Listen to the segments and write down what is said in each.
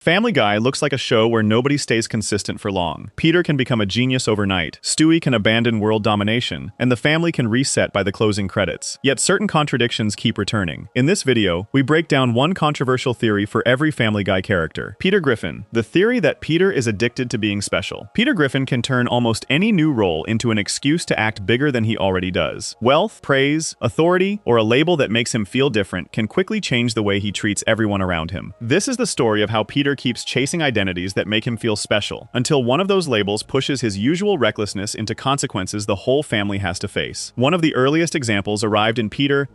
Family Guy looks like a show where nobody stays consistent for long. Peter can become a genius overnight, Stewie can abandon world domination, and the family can reset by the closing credits. Yet certain contradictions keep returning. In this video, we break down one controversial theory for every Family Guy character. Peter Griffin, the theory that Peter is addicted to being special. Peter Griffin can turn almost any new role into an excuse to act bigger than he already does. Wealth, praise, authority, or a label that makes him feel different can quickly change the way he treats everyone around him. This is the story of how Peter keeps chasing identities that make him feel special, until one of those labels pushes his usual recklessness into consequences the whole family has to face. One of the earliest examples arrived in Peter,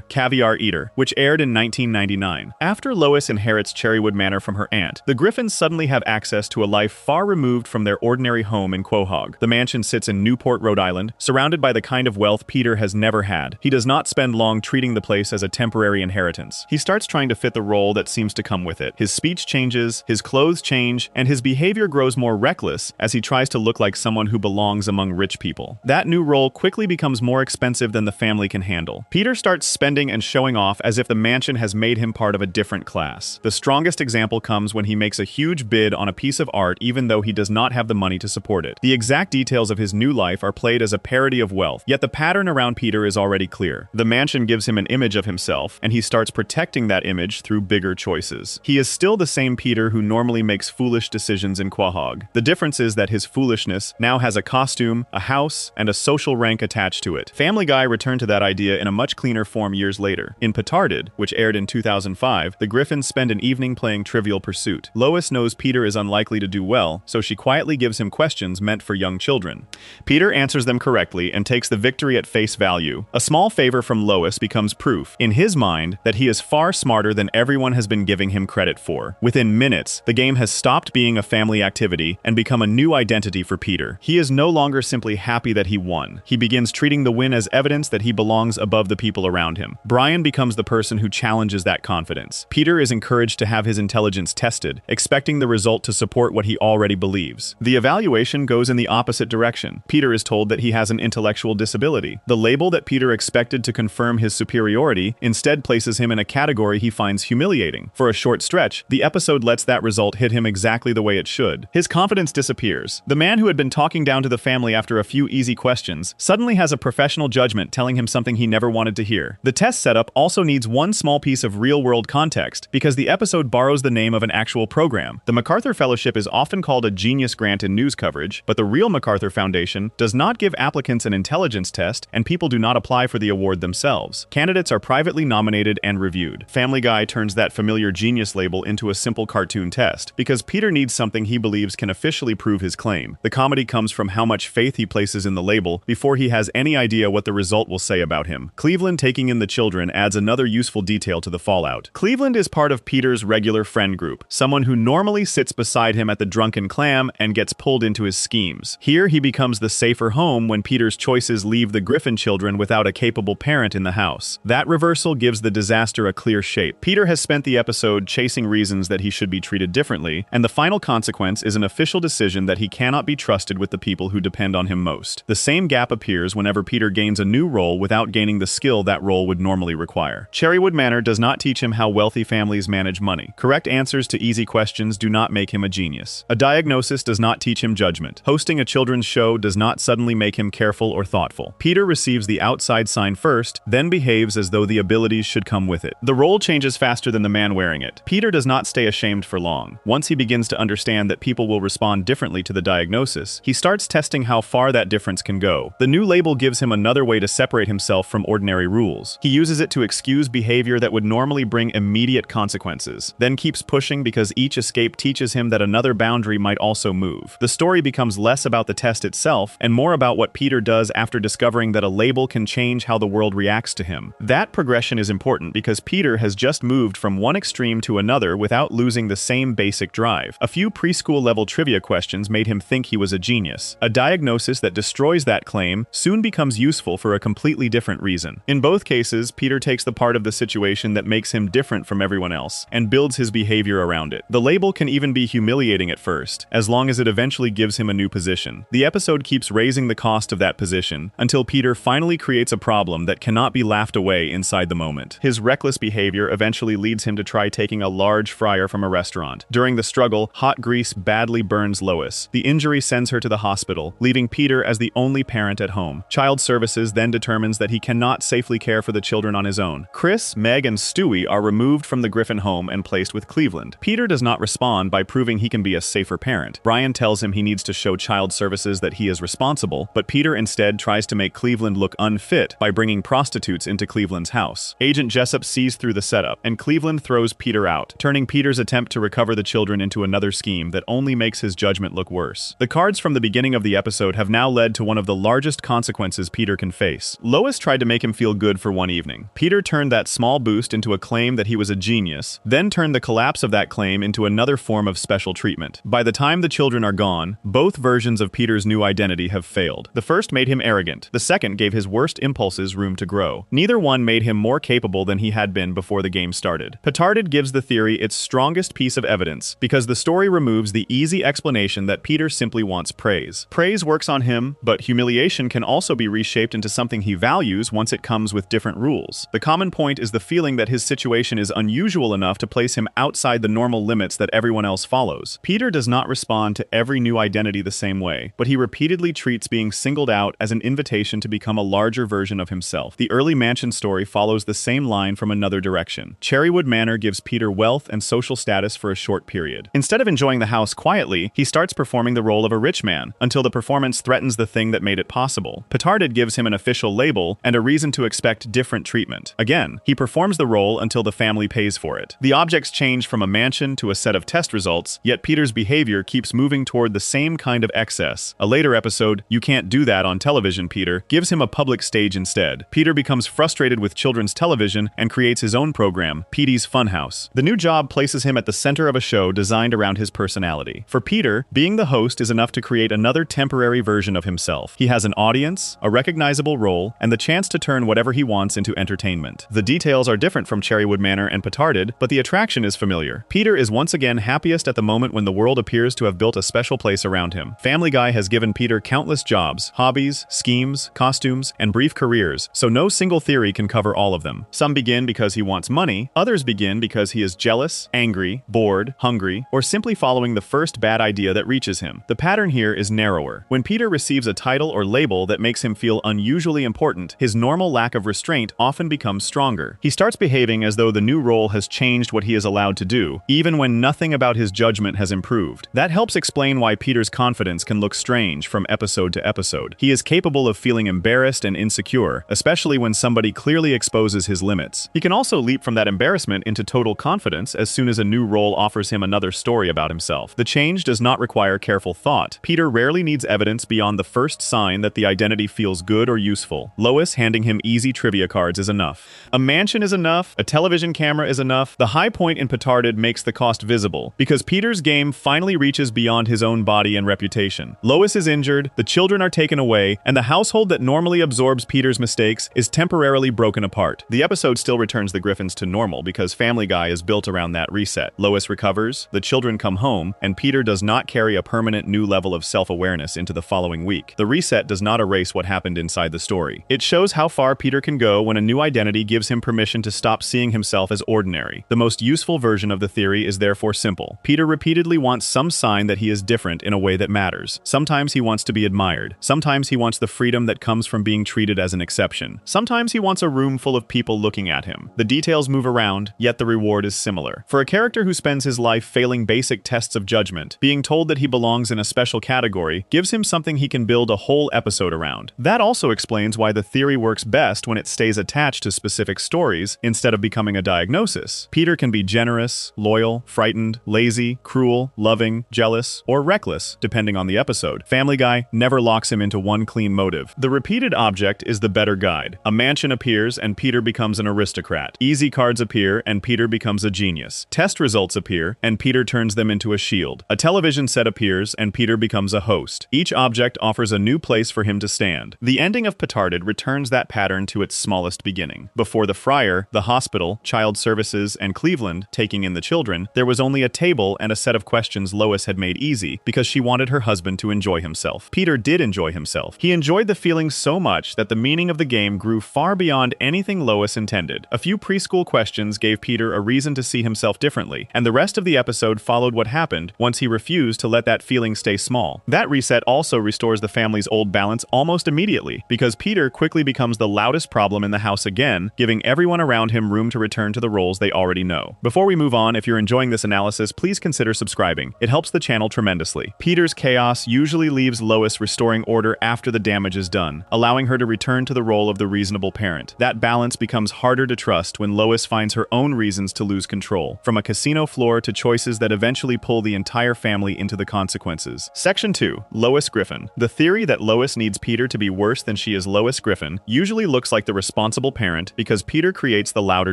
Caviar Eater, which aired in 1999. After Lois inherits Cherrywood Manor from her aunt, the Griffins suddenly have access to a life far removed from their ordinary home in Quahog. The mansion sits in Newport, Rhode Island, surrounded by the kind of wealth Peter has never had. He does not spend long treating the place as a temporary inheritance. He starts trying to fit the role that seems to come with it. His speech changes, his clothes change, and his behavior grows more reckless as he tries to look like someone who belongs among rich people. That new role quickly becomes more expensive than the family can handle. Peter starts spending and showing off as if the mansion has made him part of a different class. The strongest example comes when he makes a huge bid on a piece of art even though he does not have the money to support it. The exact details of his new life are played as a parody of wealth, yet the pattern around Peter is already clear. The mansion gives him an image of himself, and he starts protecting that image through bigger choices. He is still the same Peter who normally makes foolish decisions in Quahog. The difference is that his foolishness now has a costume, a house, and a social rank attached to it. Family Guy returned to that idea in a much cleaner form years later. In Petarded, which aired in 2005, the Griffins spend an evening playing Trivial Pursuit. Lois knows Peter is unlikely to do well, so she quietly gives him questions meant for young children. Peter answers them correctly and takes the victory at face value. A small favor from Lois becomes proof, in his mind, that he is far smarter than everyone has been giving him credit for. Within minutes, the game has stopped being a family activity and become a new identity for Peter. He is no longer simply happy that he won. He begins treating the win as evidence that he belongs above the people around him. Brian becomes the person who challenges that confidence. Peter is encouraged to have his intelligence tested, expecting the result to support what he already believes. The evaluation goes in the opposite direction. Peter is told that he has an intellectual disability. The label that Peter expected to confirm his superiority instead places him in a category he finds humiliating. For a short stretch, the episode lets that result hit him exactly the way it should. His confidence disappears. The man who had been talking down to the family after a few easy questions suddenly has a professional judgment telling him something he never wanted to hear. The test setup also needs one small piece of real-world context, because the episode borrows the name of an actual program. The MacArthur Fellowship is often called a genius grant in news coverage, but the real MacArthur Foundation does not give applicants an intelligence test, and people do not apply for the award themselves. Candidates are privately nominated and reviewed. Family Guy turns that familiar genius label into a simple cartoon test, because Peter needs something he believes can officially prove his claim. The comedy comes from how much faith he places in the label before he has any idea what the result will say about him. Cleveland taking in the children adds another useful detail to the fallout. Cleveland is part of Peter's regular friend group, someone who normally sits beside him at the Drunken Clam and gets pulled into his schemes. Here he becomes the safer home when Peter's choices leave the Griffin children without a capable parent in the house. That reversal gives the disaster a clear shape. Peter has spent the episode chasing reasons that he should be treated differently, and the final consequence is an official decision that he cannot be trusted with the people who depend on him most. The same gap appears whenever Peter gains a new role without gaining the skill that role would normally require. Cherrywood Manor does not teach him how wealthy families manage money. Correct answers to easy questions do not make him a genius. A diagnosis does not teach him judgment. Hosting a children's show does not suddenly make him careful or thoughtful. Peter receives the outside sign first, then behaves as though the abilities should come with it. The role changes faster than the man wearing it. Peter does not stay ashamed for long. Once he begins to understand that people will respond differently to the diagnosis, he starts testing how far that difference can go. The new label gives him another way to separate himself from ordinary rules. He uses it to excuse behavior that would normally bring immediate consequences, then keeps pushing because each escape teaches him that another boundary might also move. The story becomes less about the test itself and more about what Peter does after discovering that a label can change how the world reacts to him. That progression is important because Peter has just moved from one extreme to another without losing the same basic drive. A few preschool-level trivia questions made him think he was a genius. A diagnosis that destroys that claim soon becomes useful for a completely different reason. In both cases, Peter takes the part of the situation that makes him different from everyone else and builds his behavior around it. The label can even be humiliating at first, as long as it eventually gives him a new position. The episode keeps raising the cost of that position until Peter finally creates a problem that cannot be laughed away inside the moment. His reckless behavior eventually leads him to try taking a large fryer from a restaurant restaurant. During the struggle, hot grease badly burns Lois. The injury sends her to the hospital, leaving Peter as the only parent at home. Child Services then determines that he cannot safely care for the children on his own. Chris, Meg, and Stewie are removed from the Griffin home and placed with Cleveland. Peter does not respond by proving he can be a safer parent. Brian tells him he needs to show Child Services that he is responsible, but Peter instead tries to make Cleveland look unfit by bringing prostitutes into Cleveland's house. Agent Jessup sees through the setup, and Cleveland throws Peter out, turning Peter's attempt to recover the children into another scheme that only makes his judgment look worse. The cards from the beginning of the episode have now led to one of the largest consequences Peter can face. Lois tried to make him feel good for one evening. Peter turned that small boost into a claim that he was a genius, then turned the collapse of that claim into another form of special treatment. By the time the children are gone, both versions of Peter's new identity have failed. The first made him arrogant. The second gave his worst impulses room to grow. Neither one made him more capable than he had been before the game started. Petarded gives the theory its strongest piece of evidence, because the story removes the easy explanation that Peter simply wants praise. Praise works on him, but humiliation can also be reshaped into something he values once it comes with different rules. The common point is the feeling that his situation is unusual enough to place him outside the normal limits that everyone else follows. Peter does not respond to every new identity the same way, but he repeatedly treats being singled out as an invitation to become a larger version of himself. The early mansion story follows the same line from another direction. Cherrywood Manor gives Peter wealth and social status for a short period. Instead of enjoying the house quietly, he starts performing the role of a rich man, until the performance threatens the thing that made it possible. Petarded gives him an official label and a reason to expect different treatment. Again, he performs the role until the family pays for it. The objects change from a mansion to a set of test results, yet Peter's behavior keeps moving toward the same kind of excess. A later episode, "You Can't Do That on Television, Peter," gives him a public stage instead. Peter becomes frustrated with children's television and creates his own program, Petey's Funhouse. The new job places him at the center of a show designed around his personality. For Peter, being the host is enough to create another temporary version of himself. He has an audience, a recognizable role, and the chance to turn whatever he wants into entertainment. The details are different from Cherrywood Manor and Petarded, but the attraction is familiar. Peter is once again happiest at the moment when the world appears to have built a special place around him. Family Guy has given Peter countless jobs, hobbies, schemes, costumes, and brief careers, so no single theory can cover all of them. Some begin because he wants money, others begin because he is jealous, angry, bored, hungry, or simply following the first bad idea that reaches him. The pattern here is narrower. When Peter receives a title or label that makes him feel unusually important, his normal lack of restraint often becomes stronger. He starts behaving as though the new role has changed what he is allowed to do, even when nothing about his judgment has improved. That helps explain why Peter's confidence can look strange from episode to episode. He is capable of feeling embarrassed and insecure, especially when somebody clearly exposes his limits. He can also leap from that embarrassment into total confidence as soon as a new role offers him another story about himself. The change does not require careful thought. Peter rarely needs evidence beyond the first sign that the identity feels good or useful. Lois handing him easy trivia cards is enough. A mansion is enough, a television camera is enough. The high point in Petarded makes the cost visible, because Peter's game finally reaches beyond his own body and reputation. Lois is injured, the children are taken away, and the household that normally absorbs Peter's mistakes is temporarily broken apart. The episode still returns the Griffins to normal because Family Guy is built around that reset. Lois recovers, the children come home, and Peter does not carry a permanent new level of self-awareness into the following week. The reset does not erase what happened inside the story. It shows how far Peter can go when a new identity gives him permission to stop seeing himself as ordinary. The most useful version of the theory is therefore simple. Peter repeatedly wants some sign that he is different in a way that matters. Sometimes he wants to be admired. Sometimes he wants the freedom that comes from being treated as an exception. Sometimes he wants a room full of people looking at him. The details move around, yet the reward is similar. For a character who spends his life failing basic tests of judgment, being told that he belongs in a special category gives him something he can build a whole episode around. That also explains why the theory works best when it stays attached to specific stories instead of becoming a diagnosis. Peter can be generous, loyal, frightened, lazy, cruel, loving, jealous, or reckless, depending on the episode. Family Guy never locks him into one clean motive. The repeated object is the better guide. A mansion appears and Peter becomes an aristocrat. Easy cards appear and Peter becomes a genius. Test results appear and Peter turns them into a shield. A television set appears and Peter becomes a host. Each object offers a new place for him to stand. The ending of Petarded returns that pattern to its smallest beginning. Before the Friar, the hospital, Child Services, and Cleveland taking in the children, there was only a table and a set of questions Lois had made easy because she wanted her husband to enjoy himself. Peter did enjoy himself. He enjoyed the feeling so much that the meaning of the game grew far beyond anything Lois intended. A few preschool questions gave Peter a reason to see himself differently. and the rest of the episode followed what happened once he refused to let that feeling stay small. That reset also restores the family's old balance almost immediately, because Peter quickly becomes the loudest problem in the house again, giving everyone around him room to return to the roles they already know. Before we move on, if you're enjoying this analysis, please consider subscribing. It helps the channel tremendously. Peter's chaos usually leaves Lois restoring order after the damage is done, allowing her to return to the role of the reasonable parent. That balance becomes harder to trust when Lois finds her own reasons to lose control, from a casino floor to choices that eventually pull the entire family into the consequences. Section 2. Lois Griffin. The theory that Lois needs Peter to be worse than she is Lois Griffin usually looks like the responsible parent because Peter creates the louder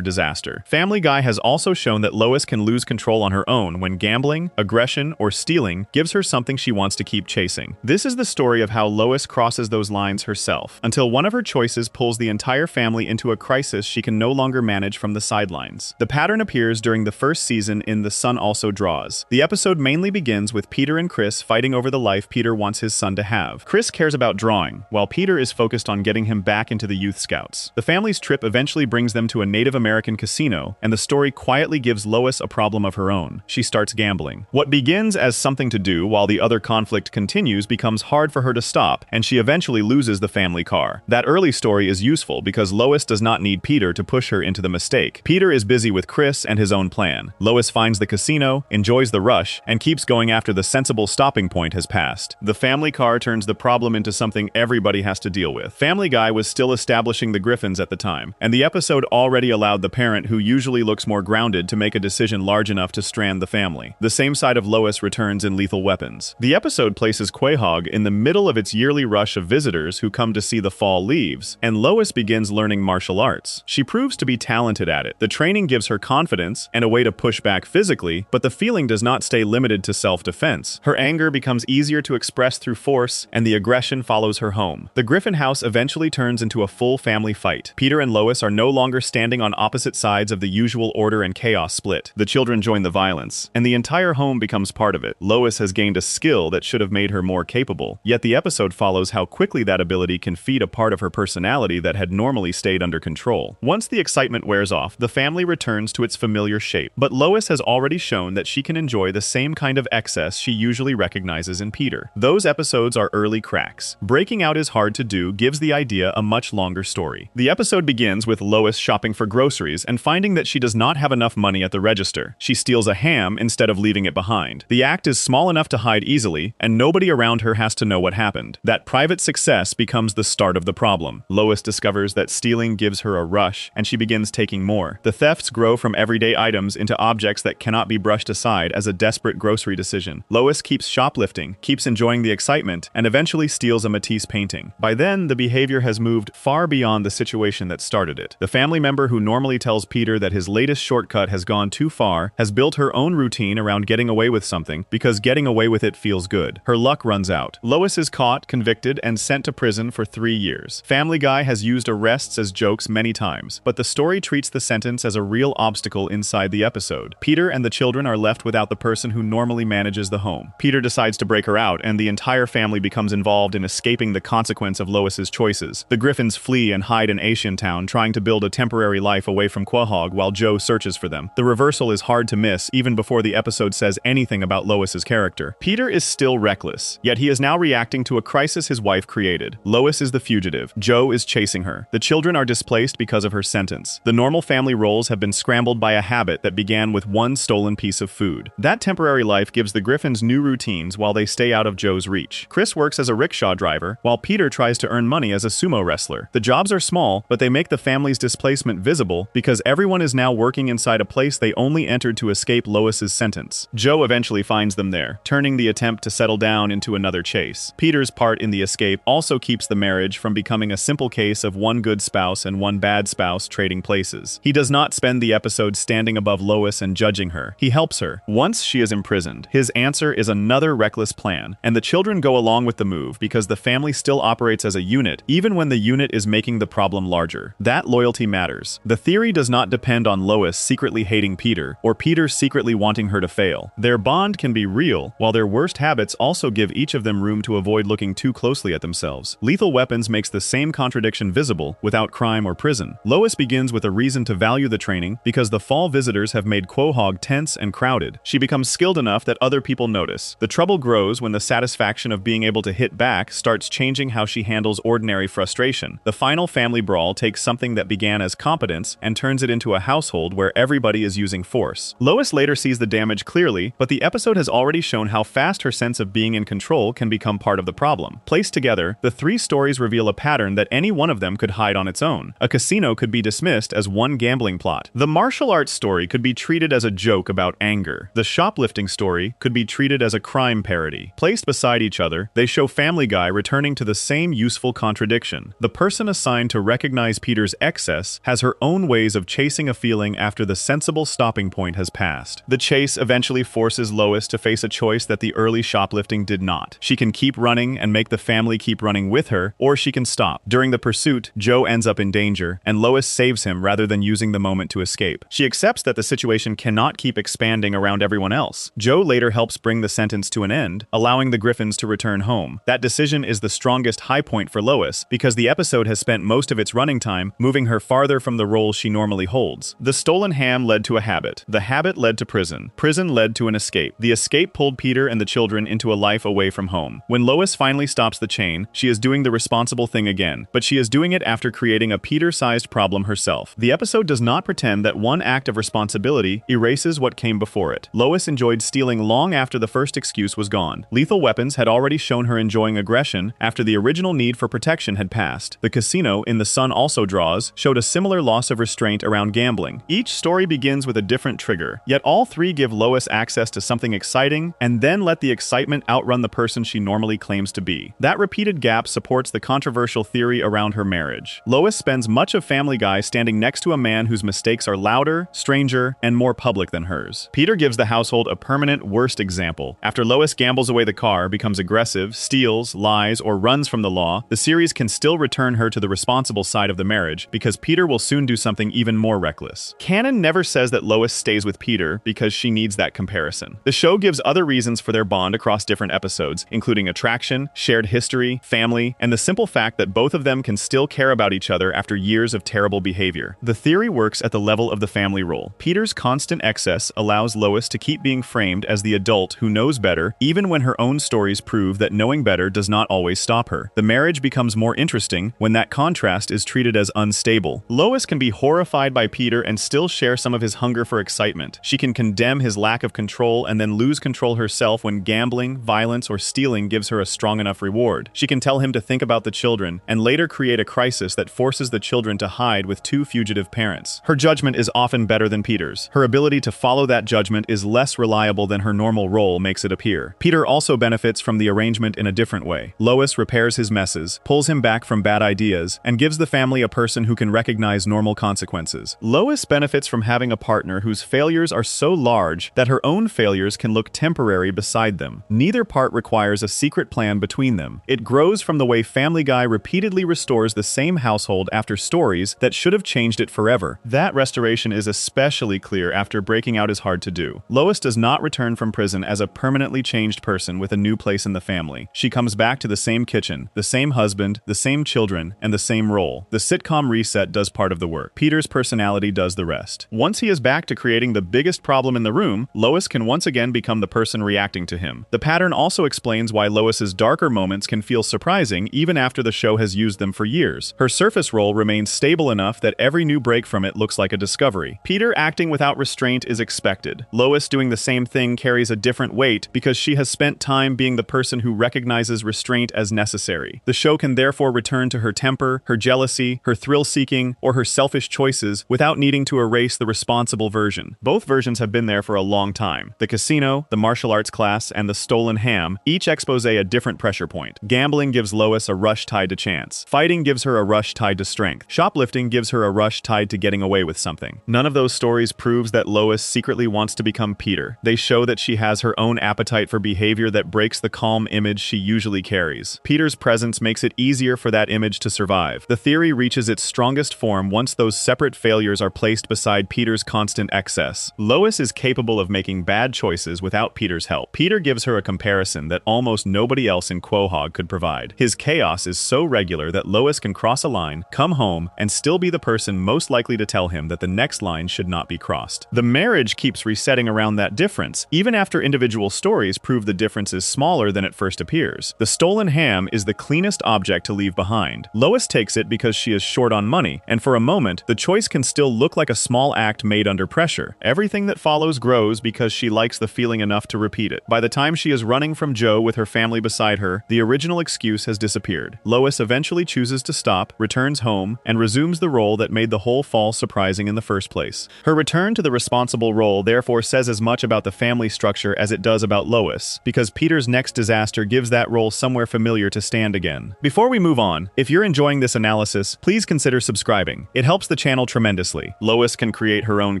disaster. Family Guy has also shown that Lois can lose control on her own when gambling, aggression, or stealing gives her something she wants to keep chasing. This is the story of how Lois crosses those lines herself, until one of her choices pulls the entire family into a crisis she can no longer manage from the sidelines. The pattern appears during the first season in The Sun Also Draws. The episode mainly begins with Peter and Chris fighting over the life Peter wants his son to have. Chris cares about drawing, while Peter is focused on getting him back into the Youth Scouts. The family's trip eventually brings them to a Native American casino, and the story quietly gives Lois a problem of her own. She starts gambling. What begins as something to do while the other conflict continues becomes hard for her to stop, and she eventually loses the family car. That early story is useful because Lois does not need Peter to push her into the mistake. Peter is busy with Chris and his own plan. Lois finds the casino, enjoys the rush, and keeps going after the sensible stopping point has passed. The family car turns the problem into something everybody has to deal with. Family Guy was still establishing the Griffins at the time, and the episode already allowed the parent who usually looks more grounded to make a decision large enough to strand the family. The same side of Lois returns in Lethal Weapons. The episode places Quahog in the middle of its yearly rush of visitors who come to see the fall leaves, and Lois begins learning martial arts. She proves to be talented at it. The training gives her confidence and a way to push back physically, but the feeling does not stay limited to self-defense. Her anger becomes easier to express through force, and the aggression follows her home. The Griffin house eventually turns into a full family fight. Peter and Lois are no longer standing on opposite sides of the usual order and chaos split. The children join the violence, and the entire home becomes part of it. Lois has gained a skill that should have made her more capable, yet the episode follows how quickly that ability can feed a part of her personality that had normally stayed under control. Once the excitement wears off, the family returns to its familiar shape, but Lois has already shown that she can enjoy the same kind of excess she usually recognizes in Peter. Those episodes are early cracks. Breaking out is hard to do gives the idea a much longer story. The episode begins with Lois shopping for groceries and finding that she does not have enough money at the register. She steals a ham instead of leaving it behind. The act is small enough to hide easily, and nobody around her has to know what happened. That private success becomes the start of the problem. Lois discovers that stealing gives her a rush, and she begins taking more. The thefts grow from everyday items into objects that cannot be brushed aside as a desperate grocery decision. Lois keeps shoplifting, keeps enjoying the excitement, and eventually steals a Matisse painting. By then, the behavior has moved far beyond the situation that started it. The family member who normally tells Peter that his latest shortcut has gone too far has built her own routine around getting away with something because getting away with it feels good. Her luck runs out. Lois is caught, convicted, and sent to prison for 3 years. Family Guy has used arrests as jokes many times, but the story treats the sentence as a real obstacle inside the episode. Peter and the children are left without the person who normally manages the home. Peter decides to break her out, and the entire family becomes involved in escaping the consequence of Lois's choices. The Griffins flee and hide in Asiantown, trying to build a temporary life away from Quahog while Joe searches for them. The reversal is hard to miss even before the episode says anything about Lois's character. Peter is still reckless, yet he is now reacting to a crisis his wife created. Lois is the fugitive. Joe is chasing her. The children are displaced because of her sentence. The normal family roles have been scrambled by a habit that began with one stolen piece of food. That temporary life gives the Griffins new routines while they stay out of Joe's reach. Chris works as a rickshaw driver, while Peter tries to earn money as a sumo wrestler. The jobs are small, but they make the family's displacement visible because everyone is now working inside a place they only entered to escape Lois's sentence. Joe eventually finds them there, turning the attempt to settle down into another chase. Peter's part in the escape also keeps the marriage from becoming a simple case of one good spouse and one bad spouse trading places. He does not spend the episode standing above Lois and judging her. He helps her. Once she is imprisoned, his answer is another reckless plan, and the children go along with the move because the family still operates as a unit, even when the unit is making the problem larger. That loyalty matters. The theory does not depend on Lois secretly hating Peter, or Peter secretly wanting her to fail. Their bond can be real, while their worst habits also give each of them room to avoid looking too closely at themselves. Lethal Weapons makes the same contradiction visible without crime or prison. Lois begins with a reason to value the training because the fall visitors have made Quahog Quahog tense and crowded. She becomes skilled enough that other people notice. The trouble grows when the satisfaction of being able to hit back starts changing how she handles ordinary frustration. The final family brawl takes something that began as competence and turns it into a household where everybody is using force. Lois later sees the damage clearly, but the episode has already shown how fast her sense of being in control can become part of the problem. Placed together, the three stories reveal a pattern that any one of them could hide on its own. A casino could be dismissed as one gambling plot. The martial arts story could be treated as a joke about anger. The shoplifting story could be treated as a crime parody. Placed beside each other, they show Family Guy returning to the same useful contradiction. The person assigned to recognize Peter's excess has her own ways of chasing a feeling after the sensible stopping point has passed. The chase eventually forces Lois to face a choice that the early shoplifting did not. She can keep running and make the family keep running with her, or she can stop. During the pursuit, Joe ends up in danger, and Lois saves him rather than using the moment to escape. She accepts that the situation cannot keep expanding around everyone else. Joe later helps bring the sentence to an end, allowing the Griffins to return home. That decision is the strongest high point for Lois, because the episode has spent most of its running time moving her farther from the role she normally holds. The stolen ham led to a habit. The habit led to prison. Prison led to an escape. The escape pulled Peter and the children into a life away from home. When Lois finally stops the chain, she is doing the responsible thing again, but she is doing it after creating a Peter-sized problem herself. The episode does not pretend that one act of responsibility erases what came before it. Lois enjoyed stealing long after the first excuse was gone. Lethal Weapons had already shown her enjoying aggression after the original need for protection had passed. The casino, In the Sun Also Draws, showed a similar loss of restraint around gambling. Each story begins with a different trigger, yet all three give Lois access to something exciting and then let the excitement outrun the person she normally claims to be. That repeated gap supports the controversial theory around her marriage. Lois spends much of Family Guy standing next to a man whose mistakes are louder, stranger, and more public than hers. Peter gives the household a permanent worst example. After Lois gambles away the car, becomes aggressive, steals, lies, or runs from the law, the series can still return her to the responsible side of the marriage because Peter will soon do something even more reckless. Canon never says that Lois stays with Peter because she needs that comparison. The show gives other reasons for their bond across different episodes, including attraction, shared history, family, and the simple fact that both of them can still care about each other after years of terrible behavior. The theory works at the level of the family role. Peter's constant excess allows Lois to keep being framed as the adult who knows better, even when her own stories prove that knowing better does not always stop her. The marriage becomes more interesting when that contrast is treated as unstable. Lois can be horrified by Peter and still share some of his hunger for excitement. She can condemn his lack of control and then lose control herself when gambling, violence, or stealing gives her a strong enough reward. She can tell him to think about the children and later create a crisis that forces the children to hide with two fugitive parents. Her judgment is often better than Peter's. Her ability to follow that judgment is less reliable than her normal role makes it appear. Peter also benefits from the arrangement in a different way. Lois repairs his messes, pulls him back from bad ideas, and gives the family a person who can recognize normal consequences. Lois benefits from having a partner whose failures are so large that her own failures can look temporary beside them. Neither part requires a secret plan between them. It grows from the way Family Guy repeatedly restores the same household after stories that should have changed it forever. That restoration is especially clear after breaking out is hard to do. Lois does not return from prison as a permanently changed person with a new place in the family. She comes back to the same kitchen, the same husband, the same children, and the same role. The sitcom reset does part of the work. Peter's personality does the rest. Once he is back to creating the biggest problem in the room, Lois can once again become the person reacting to him. The pattern also explains why Lois's darker moments can feel surprising even after the show has used them for years. Her surface role remains stable enough that every new break from it looks like a discovery. Peter acting without restraint is expected. Lois doing the same thing carries a different weight because she has spent time being the person who recognizes restraint as necessary. The show can therefore return to her temper, her jealousy, her thrill-seeking, or her selfish choices without needing to erase the responsible version. Both versions have been there for a long time. The casino, the martial arts class, and the stolen ham each expose a different pressure point. Gambling gives Lois a rush tied to chance. Fighting gives her a rush tied to strength. Shoplifting gives her a rush tied to getting away with something. None of those stories proves that Lois secretly wants to become Peter. They show that she has her own appetite for behavior that breaks the calm image she usually carries. Peter's presence makes it easier for that image to survive. The theory reaches its strongest form once those separate failures are placed beside Peter's constant excess. Lois is capable of making bad choices without Peter's help. Peter gives her a comparison that almost nobody else in Quahog could provide. His chaos is so regular that Lois can cross a line, come home, and still be the person most likely to tell him that the next line should not be crossed. The The marriage keeps resetting around that difference, even after individual stories prove the difference is smaller than it first appears. The stolen ham is the cleanest object to leave behind. Lois takes it because she is short on money, and for a moment, the choice can still look like a small act made under pressure. Everything that follows grows because she likes the feeling enough to repeat it. By the time she is running from Joe with her family beside her, the original excuse has disappeared. Lois eventually chooses to stop, returns home, and resumes the role that made the whole fall surprising in the first place. Her return to the responsible role therefore says as much about the family structure as it does about Lois, because Peter's next disaster gives that role somewhere familiar to stand again. Before we move on, if you're enjoying this analysis, please consider subscribing. It helps the channel tremendously. Lois can create her own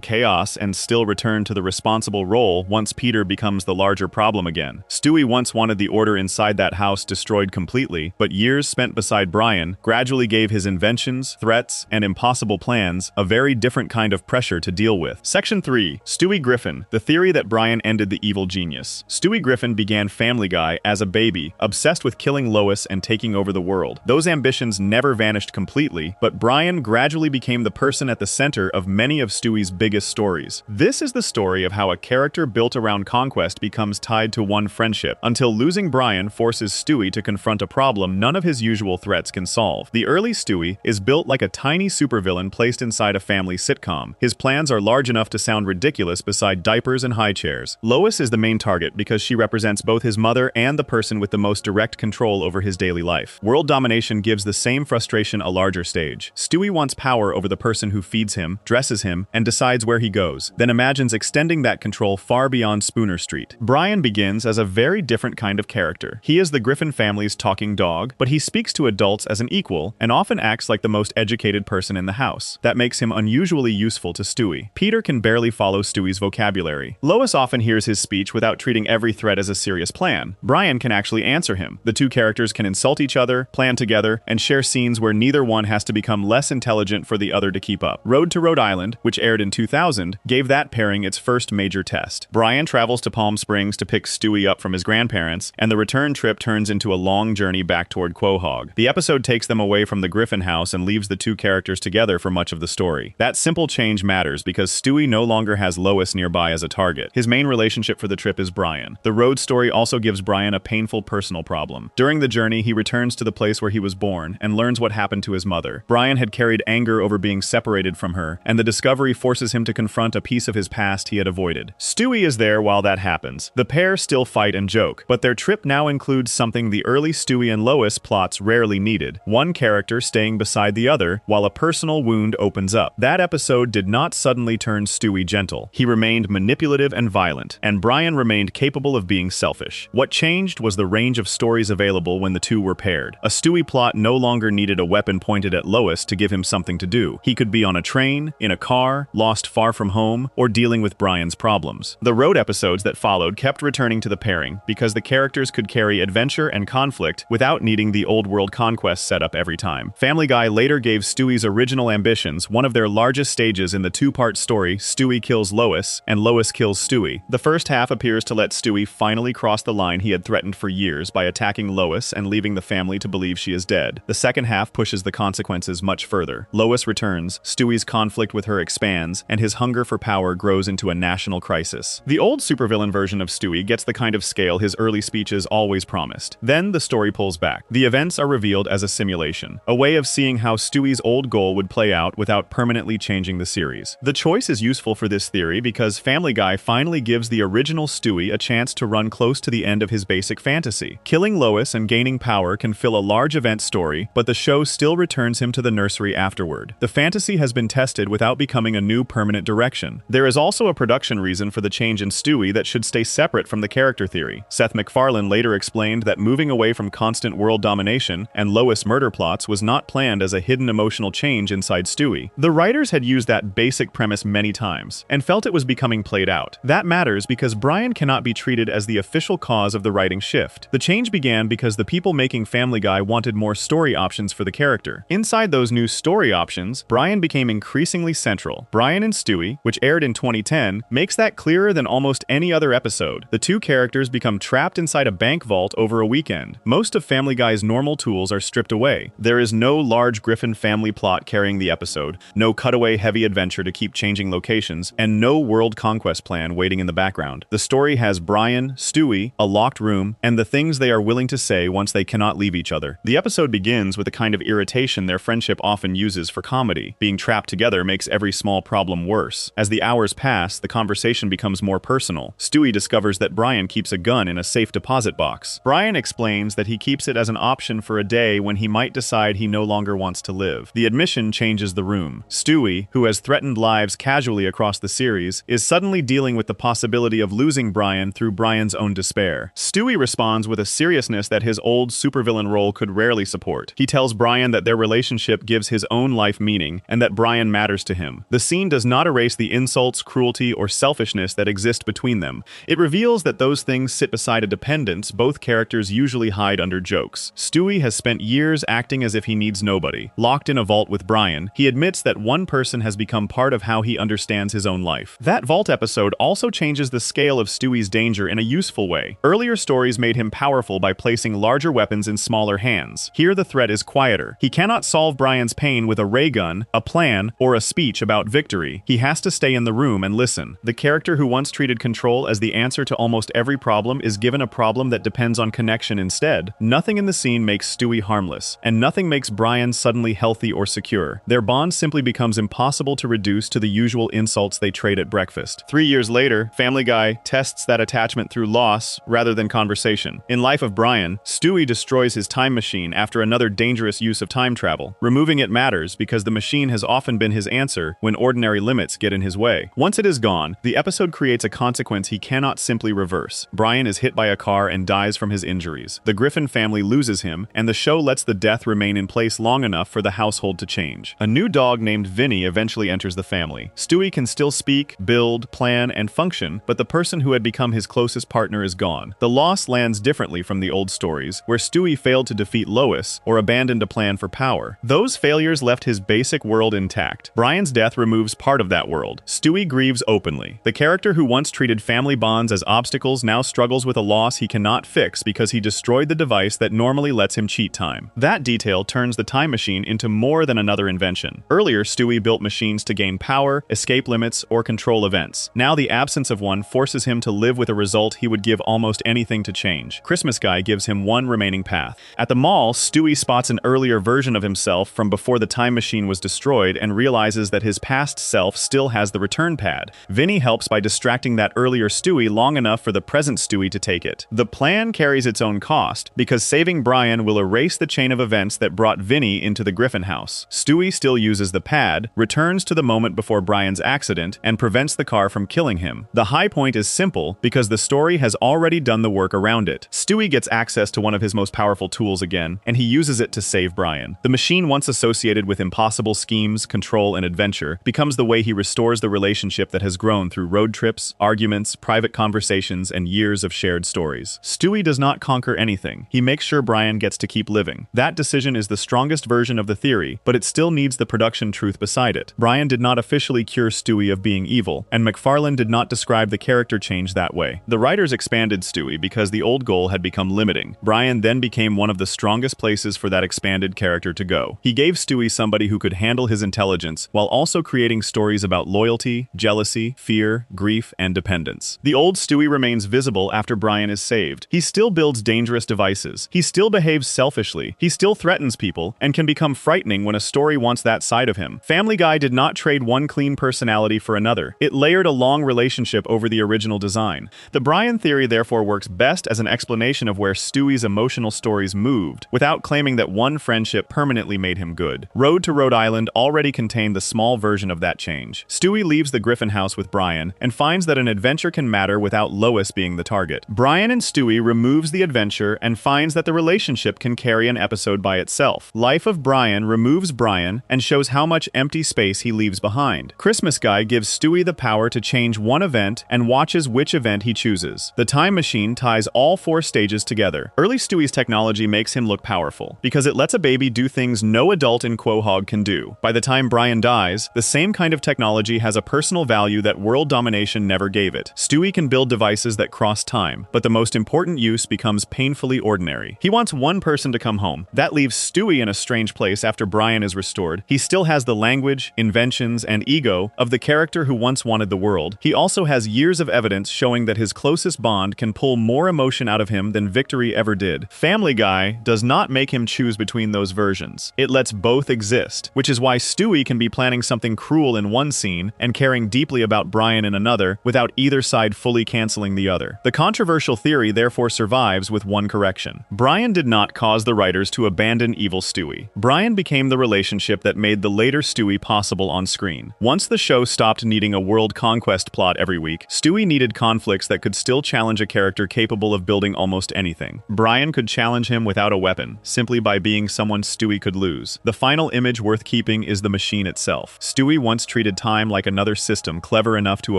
chaos and still return to the responsible role once Peter becomes the larger problem again. Stewie once wanted the order inside that house destroyed completely, but years spent beside Brian gradually gave his inventions, threats, and impossible plans a very different kind of pressure to deal with. Section 3. Stewie Griffin, the theory that Brian ended the evil genius. Stewie Griffin began Family Guy as a baby, obsessed with killing Lois and taking over the world. Those ambitions never vanished completely, but Brian gradually became the person at the center of many of Stewie's biggest stories. This is the story of how a character built around conquest becomes tied to one friendship, until losing Brian forces Stewie to confront a problem none of his usual threats can solve. The early Stewie is built like a tiny supervillain placed inside a family sitcom. His plans are large enough to sound ridiculous beside diapers and high chairs. Lois is the main target because she represents both his mother and the person with the most direct control over his daily life. World domination gives the same frustration a larger stage. Stewie wants power over the person who feeds him, dresses him, and decides where he goes, then imagines extending that control far beyond Spooner Street. Brian begins as a very different kind of character. He is the Griffin family's talking dog, but he speaks to adults as an equal and often acts like the most educated person in the house. That makes him unusually useful to Stewie. Peter can barely follow Stewie's vocabulary. Lois often hears his speech without treating every threat as a serious plan. Brian can actually answer him. The two characters can insult each other, plan together, and share scenes where neither one has to become less intelligent for the other to keep up. Road to Rhode Island, which aired in 2000, gave that pairing its first major test. Brian travels to Palm Springs to pick Stewie up from his grandparents, and the return trip turns into a long journey back toward Quahog. The episode takes them away from the Griffin house and leaves the two characters together for much of the story. That simple change matters because Stewie no longer has Lois nearby as a target. His main relationship for the trip is Brian. The road story also gives Brian a painful personal problem. During the journey, he returns to the place where he was born and learns what happened to his mother. Brian had carried anger over being separated from her, and the discovery forces him to confront a piece of his past he had avoided. Stewie is there while that happens. The pair still fight and joke, but their trip now includes something the early Stewie and Lois plots rarely needed: one character staying beside the other while a personal wound opens up. That episode did not suddenly turn Stewie gentle. He remained manipulative and violent, and Brian remained capable of being selfish. What changed was the range of stories available when the two were paired. A Stewie plot no longer needed a weapon pointed at Lois to give him something to do. He could be on a train, in a car, lost far from home, or dealing with Brian's problems. The road episodes that followed kept returning to the pairing because the characters could carry adventure and conflict without needing the old world conquest setup every time. Family Guy later gave Stewie's original ambitions one of their largest stages in the two-part story Stewie Kills Lois and Lois Kills Stewie. The first half appears to let Stewie finally cross the line he had threatened for years by attacking Lois and leaving the family to believe she is dead. The second half pushes the consequences much further. Lois returns, Stewie's conflict with her expands, and his hunger for power grows into a national crisis. The old supervillain version of Stewie gets the kind of scale his early speeches always promised. Then the story pulls back. The events are revealed as a simulation, a way of seeing how Stewie's old goal would play out without permanently changing the series. The choice is useful for this theory because Family Guy finally gives the original Stewie a chance to run close to the end of his basic fantasy. Killing Lois and gaining power can fill a large event story, but the show still returns him to the nursery afterward. The fantasy has been tested without becoming a new permanent direction. There is also a production reason for the change in Stewie that should stay separate from the character theory. Seth MacFarlane later explained that moving away from constant world domination and Lois murder plots was not planned as a hidden emotional change inside Stewie. The writers had used that basic premise many times and felt it was becoming played out. That matters because Brian cannot be treated as the official cause of the writing shift. The change began because the people making Family Guy wanted more story options for the character. Inside those new story options, Brian became increasingly central. Brian and Stewie, which aired in 2010, makes that clearer than almost any other episode. The two characters become trapped inside a bank vault over a weekend. Most of Family Guy's normal tools are stripped away. There is no large Griffin family plot carrying the episode, no cutaway heavy adventure to keep changing locations, limitations, and no world conquest plan waiting in the background. The story has Brian, Stewie, a locked room, and the things they are willing to say once they cannot leave each other. The episode begins with a kind of irritation their friendship often uses for comedy. Being trapped together makes every small problem worse. As the hours pass, the conversation becomes more personal. Stewie discovers that Brian keeps a gun in a safe deposit box. Brian explains that he keeps it as an option for a day when he might decide he no longer wants to live. The admission changes the room. Stewie, who has threatened lives casually across the series, is suddenly dealing with the possibility of losing Brian through Brian's own despair. Stewie responds with a seriousness that his old supervillain role could rarely support. He tells Brian that their relationship gives his own life meaning and that Brian matters to him. The scene does not erase the insults, cruelty, or selfishness that exist between them. It reveals that those things sit beside a dependence both characters usually hide under jokes. Stewie has spent years acting as if he needs nobody. Locked in a vault with Brian, he admits that one person has become part of how he understands his own life. That vault episode also changes the scale of Stewie's danger in a useful way. Earlier stories made him powerful by placing larger weapons in smaller hands. Here the threat is quieter. He cannot solve Brian's pain with a ray gun, a plan, or a speech about victory. He has to stay in the room and listen. The character who once treated control as the answer to almost every problem is given a problem that depends on connection instead. Nothing in the scene makes Stewie harmless, and nothing makes Brian suddenly healthy or secure. Their bond simply becomes impossible to reduce to the usual insults they trade at breakfast. 3 years later, Family Guy tests that attachment through loss rather than conversation. In Life of Brian, Stewie destroys his time machine after another dangerous use of time travel. Removing it matters because the machine has often been his answer when ordinary limits get in his way. Once it is gone, the episode creates a consequence he cannot simply reverse. Brian is hit by a car and dies from his injuries. The Griffin family loses him, and the show lets the death remain in place long enough for the household to change. A new dog named Vinny eventually enters the family. Stewie can still speak, build, plan, and function, but the person who had become his closest partner is gone. The loss lands differently from the old stories, where Stewie failed to defeat Lois or abandoned a plan for power. Those failures left his basic world intact. Brian's death removes part of that world. Stewie grieves openly. The character who once treated family bonds as obstacles now struggles with a loss he cannot fix because he destroyed the device that normally lets him cheat time. That detail turns the time machine into more than another invention. Earlier, Stewie built machines to gain power, escape limits, or control events. Now the absence of one forces him to live with a result he would give almost anything to change. Christmas Guy gives him one remaining path. At the mall, Stewie spots an earlier version of himself from before the time machine was destroyed and realizes that his past self still has the return pad. Vinny helps by distracting that earlier Stewie long enough for the present Stewie to take it. The plan carries its own cost, because saving Brian will erase the chain of events that brought Vinny into the Griffin house. Stewie still uses the pad, returns to the moment before Brian's accident, and prevents the car from killing him. The high point is simple because the story has already done the work around it. Stewie gets access to one of his most powerful tools again, and he uses it to save Brian. The machine once associated with impossible schemes, control, and adventure becomes the way he restores the relationship that has grown through road trips, arguments, private conversations, and years of shared stories. Stewie does not conquer anything. He makes sure Brian gets to keep living. That decision is the strongest version of the theory, but it still needs the production truth beside it. Brian did not officially cure Stewie of being evil, and McFarlane did not describe the character change that way. The writers expanded Stewie because the old goal had become limiting. Brian then became one of the strongest places for that expanded character to go. He gave Stewie somebody who could handle his intelligence while also creating stories about loyalty, jealousy, fear, grief, and dependence. The old Stewie remains visible after Brian is saved. He still builds dangerous devices. He still behaves selfishly. He still threatens people and can become frightening when a story wants that side of him. Family Guy did not trade one clean personality for another. It layered a long relationship over the original design. The Brian theory therefore works best as an explanation of where Stewie's emotional stories moved, without claiming that one friendship permanently made him good. Road to Rhode Island already contained the small version of that change. Stewie leaves the Griffin house with Brian and finds that an adventure can matter without Lois being the target. Brian and Stewie removes the adventure and finds that the relationship can carry an episode by itself. Life of Brian removes Brian and shows how much empty space he leaves behind. Christmas Guy gives Stewie the power to change one event and watches which event he chooses. The time machine ties all 4 stages together. Early Stewie's technology makes him look powerful because it lets a baby do things no adult in Quahog can do. By the time Brian dies, the same kind of technology has a personal value that world domination never gave it. Stewie can build devices that cross time, but the most important use becomes painfully ordinary. He wants one person to come home. That leaves Stewie in a strange place after Brian is restored. He still has the language, inventions, and ego of Of the character who once wanted the world, he also has years of evidence showing that his closest bond can pull more emotion out of him than victory ever did. Family Guy does not make him choose between those versions. It lets both exist, which is why Stewie can be planning something cruel in one scene and caring deeply about Brian in another without either side fully canceling the other. The controversial theory therefore survives with one correction. Brian did not cause the writers to abandon evil Stewie. Brian became the relationship that made the later Stewie possible on screen. Once the show stopped needing a world conquest plot every week, Stewie needed conflicts that could still challenge a character capable of building almost anything. Brian could challenge him without a weapon, simply by being someone Stewie could lose. The final image worth keeping is the machine itself. Stewie once treated time like another system clever enough to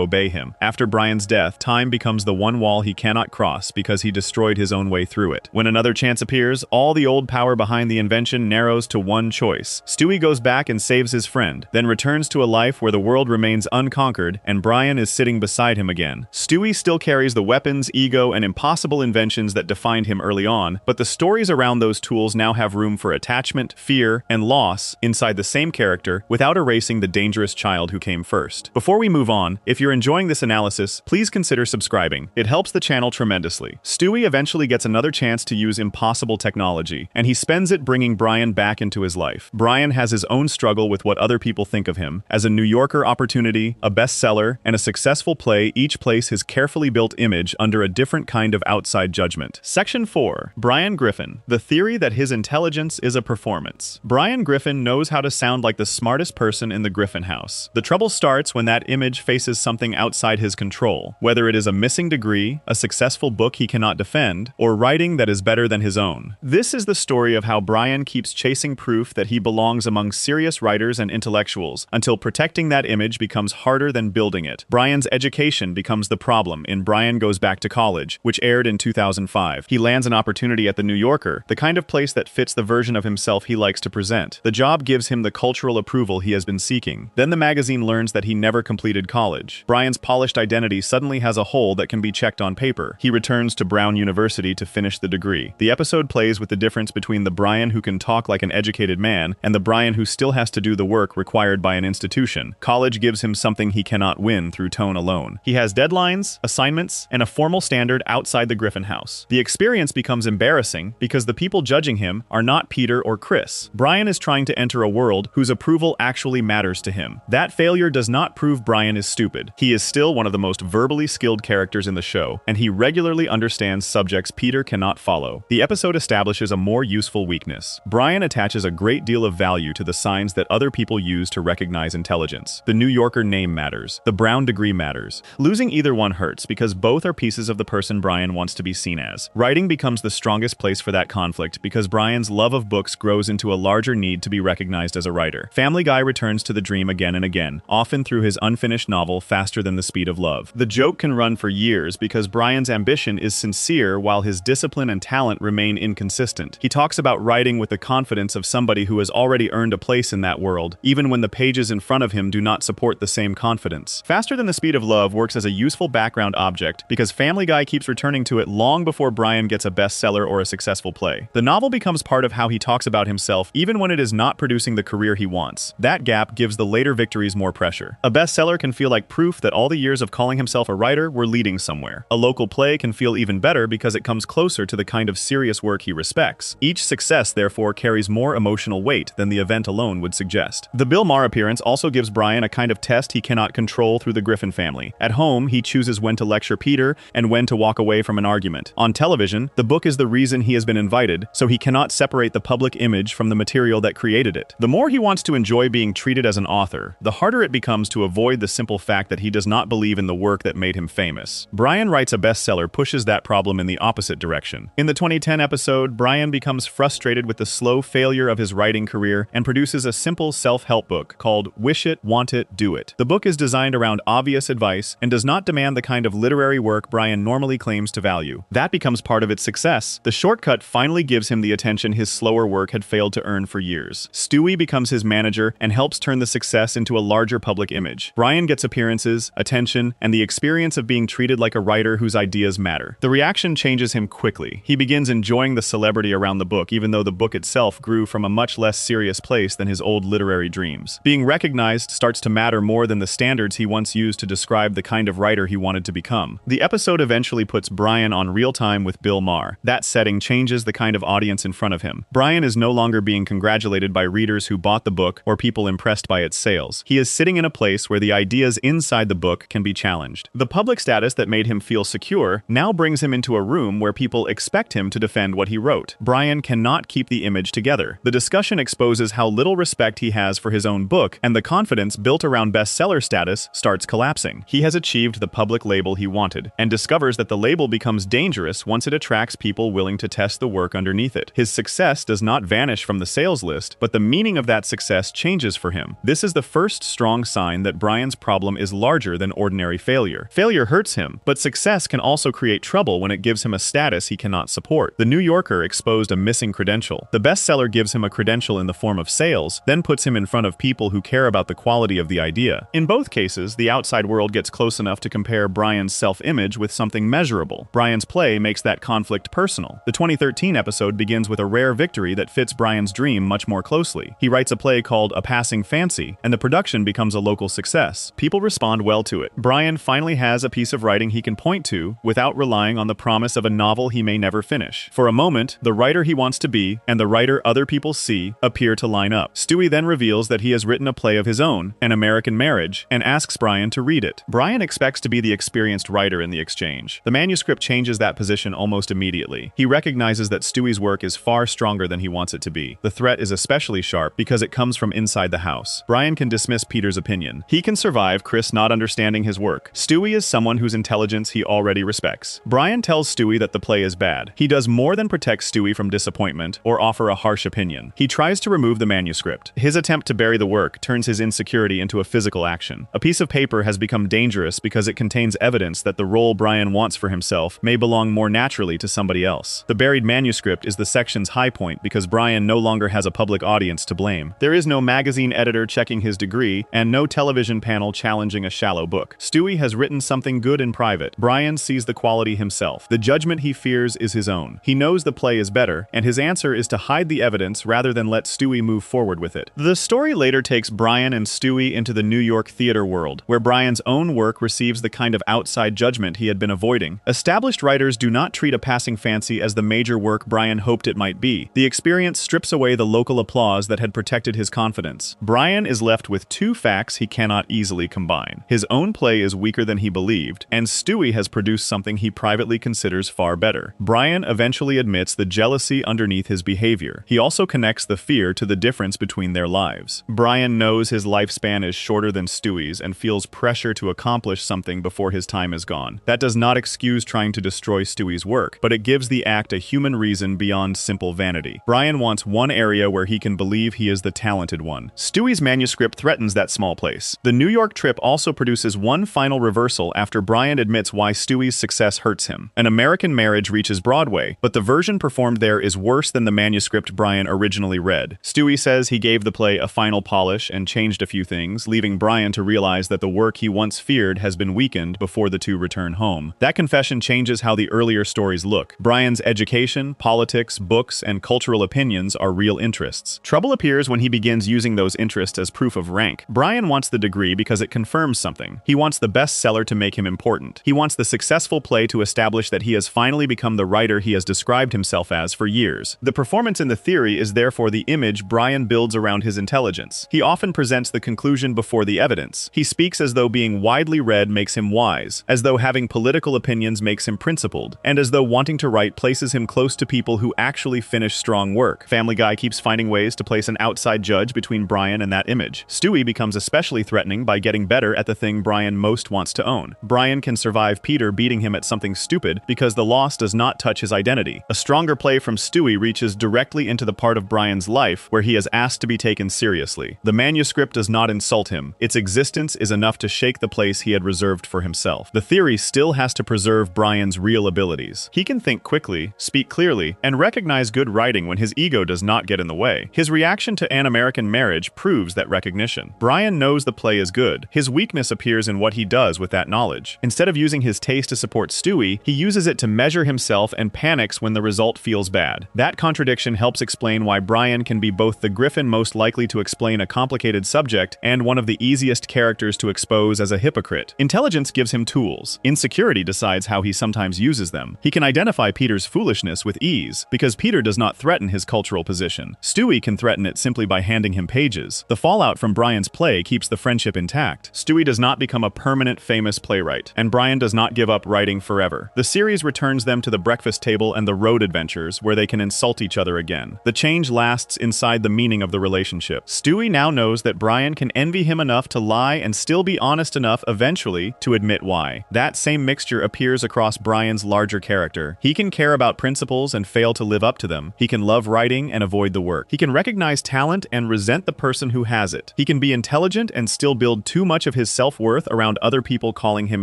obey him. After Brian's death, time becomes the one wall he cannot cross because he destroyed his own way through it. When another chance appears, all the old power behind the invention narrows to one choice. Stewie goes back and saves his friend, then returns to a life where the world remains unconquered and Brian is sitting beside him again. Stewie still carries the weapons, ego, and impossible inventions that defined him early on, but the stories around those tools now have room for attachment, fear, and loss inside the same character without erasing the dangerous child who came first. Before we move on, if you're enjoying this analysis, please consider subscribing. It helps the channel tremendously. Stewie eventually gets another chance to use impossible technology, and he spends it bringing Brian back into his life. Brian has his own struggle with what other people think of him. As a New Yorker opportunity, a bestseller, and a successful play each place his carefully built image under a different kind of outside judgment. Section 4. Brian Griffin. The theory that his intelligence is a performance. Brian Griffin knows how to sound like the smartest person in the Griffin house. The trouble starts when that image faces something outside his control, whether it is a missing degree, a successful book he cannot defend, or writing that is better than his own. This is the story of how Brian keeps chasing proof that he belongs among serious writers and intellectuals, until protecting that image becomes harder than building it. Brian's education becomes the problem in Brian Goes Back to College, which aired in 2005. He lands an opportunity at The New Yorker, the kind of place that fits the version of himself he likes to present. The job gives him the cultural approval he has been seeking. Then the magazine learns that he never completed college. Brian's polished identity suddenly has a hole that can be checked on paper. He returns to Brown University to finish the degree. The episode plays with the difference between the Brian who can talk like an educated man and the Brian who still has to do the work required by an institution. College gives him something he cannot win through tone alone. He has deadlines, assignments, and a formal standard outside the Griffin house. The experience becomes embarrassing because the people judging him are not Peter or Chris. Brian is trying to enter a world whose approval actually matters to him. That failure does not prove Brian is stupid. He is still one of the most verbally skilled characters in the show, and he regularly understands subjects Peter cannot follow. The episode establishes a more useful weakness. Brian attaches a great deal of value to the signs that other people use to recognize intelligence. The New Yorker name matters. The Brown degree matters. Losing either one hurts because both are pieces of the person Brian wants to be seen as. Writing becomes the strongest place for that conflict because Brian's love of books grows into a larger need to be recognized as a writer. Family Guy returns to the dream again and again, often through his unfinished novel Faster Than the Speed of Love. The joke can run for years because Brian's ambition is sincere while his discipline and talent remain inconsistent. He talks about writing with the confidence of somebody who has already earned a place in that world, even when the pages in front of him do not support the same confidence. Faster Than the Speed of Love works as a useful background object because Family Guy keeps returning to it long before Brian gets a bestseller or a successful play. The novel becomes part of how he talks about himself even when it is not producing the career he wants. That gap gives the later victories more pressure. A bestseller can feel like proof that all the years of calling himself a writer were leading somewhere. A local play can feel even better because it comes closer to the kind of serious work he respects. Each success, therefore, carries more emotional weight than the event alone would suggest. The Bill Maher appearance also gives Brian a kind of test he cannot control through the Griffin family. At home, he chooses when to lecture Peter and when to walk away from an argument. On television, the book is the reason he has been invited, so he cannot separate the public image from the material that created it. The more he wants to enjoy being treated as an author, the harder it becomes to avoid the simple fact that he does not believe in the work that made him famous. Brian Writes a Bestseller pushes that problem in the opposite direction. In the 2010 episode, Brian becomes frustrated with the slow failure of his writing career and produces a simple self-help book called Wish It, Want It, Do It. The book is designed around obvious advice and does not demand the kind of literary work Brian normally claims to value. That becomes part of its success. The shortcut finally gives him the attention his slower work had failed to earn for years. Stewie becomes his manager and helps turn the success into a larger public image. Brian gets appearances, attention, and the experience of being treated like a writer whose ideas matter. The reaction changes him quickly. He begins enjoying the celebrity around the book, even though the book itself grew from a much less serious place than his old literary dreams. Being recognized starts to matter matter more than the standards he once used to describe the kind of writer he wanted to become. The episode eventually puts Brian on Real Time with Bill Maher. That setting changes the kind of audience in front of him. Brian is no longer being congratulated by readers who bought the book or people impressed by its sales. He is sitting in a place where the ideas inside the book can be challenged. The public status that made him feel secure now brings him into a room where people expect him to defend what he wrote. Brian cannot keep the image together. The discussion exposes how little respect he has for his own book, and the confidence built around bestseller status starts collapsing. He has achieved the public label he wanted, and discovers that the label becomes dangerous once it attracts people willing to test the work underneath it. His success does not vanish from the sales list, but the meaning of that success changes for him. This is the first strong sign that Brian's problem is larger than ordinary failure. Failure hurts him, but success can also create trouble when it gives him a status he cannot support. The New Yorker exposed a missing credential. The bestseller gives him a credential in the form of sales, then puts him in front of people who care about the quality of the idea. In both cases, the outside world gets close enough to compare Brian's self-image with something measurable. Brian's play makes that conflict personal. The 2013 episode begins with a rare victory that fits Brian's dream much more closely. He writes a play called A Passing Fancy, and the production becomes a local success. People respond well to it. Brian finally has a piece of writing he can point to without relying on the promise of a novel he may never finish. For a moment, the writer he wants to be and the writer other people see appear to line up. Stewie then reveals that he has written a play of his own, An American Marriage, and asks Brian to read it. Brian expects to be the experienced writer in the exchange. The manuscript changes that position almost immediately. He recognizes that Stewie's work is far stronger than he wants it to be. The threat is especially sharp because it comes from inside the house. Brian can dismiss Peter's opinion. He can survive Chris not understanding his work. Stewie is someone whose intelligence he already respects. Brian tells Stewie that the play is bad. He does more than protect Stewie from disappointment or offer a harsh opinion. He tries to remove the manuscript. His attempt to bury the work turns his insecurity into a physical action. A piece of paper has become dangerous because it contains evidence that the role Brian wants for himself may belong more naturally to somebody else. The buried manuscript is the section's high point because Brian no longer has a public audience to blame. There is no magazine editor checking his degree and no television panel challenging a shallow book. Stewie has written something good in private. Brian sees the quality himself. The judgment he fears is his own. He knows the play is better, and his answer is to hide the evidence rather than let Stewie move forward with it. The story later takes Brian and Stewie into the New York theater world, where Brian's own work receives the kind of outside judgment he had been avoiding. Established writers do not treat A Passing Fancy as the major work Brian hoped it might be. The experience strips away the local applause that had protected his confidence. Brian is left with two facts he cannot easily combine. His own play is weaker than he believed, and Stewie has produced something he privately considers far better. Brian eventually admits the jealousy underneath his behavior. He also connects the fear to the difference between their lives. Brian knows his lifespan is shorter than Stewie's and feels pressure to accomplish something before his time is gone. That does not excuse trying to destroy Stewie's work, but it gives the act a human reason beyond simple vanity. Brian wants one area where he can believe he is the talented one. Stewie's manuscript threatens that small place. The New York trip also produces one final reversal after Brian admits why Stewie's success hurts him. An American Marriage reaches Broadway, but the version performed there is worse than the manuscript Brian originally read. Stewie says he gave the play a final polish and changed a few things, leaving Brian to realize that the work he once feared has been weakened before the two return home. That confession changes how the earlier stories look. Brian's education, politics, books, and cultural opinions are real interests. Trouble appears when he begins using those interests as proof of rank. Brian wants the degree because it confirms something. He wants the bestseller to make him important. He wants the successful play to establish that he has finally become the writer he has described himself as for years. The performance in the theory is therefore the image Brian builds around his intelligence. He often presents the conclusion before the evidence. He speaks as though being widely read makes him wise, as though having political opinions makes him principled, and as though wanting to write places him close to people who actually finish strong work. Family Guy keeps finding ways to place an outside judge between Brian and that image. Stewie becomes especially threatening by getting better at the thing Brian most wants to own. Brian can survive Peter beating him at something stupid because the loss does not touch his identity. A stronger play from Stewie reaches directly into the part of Brian's life where he is asked to be taken seriously. The manuscript does not insult him. Its existence is enough to shake the place he had reserved for himself. The theory still has to preserve Brian's real abilities. He can think quickly, speak clearly, and recognize good writing when his ego does not get in the way. His reaction to An American Marriage proves that recognition. Brian knows the play is good. His weakness appears in what he does with that knowledge. Instead of using his taste to support Stewie, he uses it to measure himself and panics when the result feels bad. That contradiction helps explain why Brian can be both the griffin most likely to explain a complicated subject and one one of the easiest characters to expose as a hypocrite. Intelligence gives him tools. Insecurity decides how he sometimes uses them. He can identify Peter's foolishness with ease, because Peter does not threaten his cultural position. Stewie can threaten it simply by handing him pages. The fallout from Brian's play keeps the friendship intact. Stewie does not become a permanent famous playwright, and Brian does not give up writing forever. The series returns them to the breakfast table and the road adventures, where they can insult each other again. The change lasts inside the meaning of the relationship. Stewie now knows that Brian can envy him enough to lie and still be honest enough eventually to admit why. That same mixture appears across Brian's larger character. He can care about principles and fail to live up to them. He can love writing and avoid the work. He can recognize talent and resent the person who has it. He can be intelligent and still build too much of his self-worth around other people calling him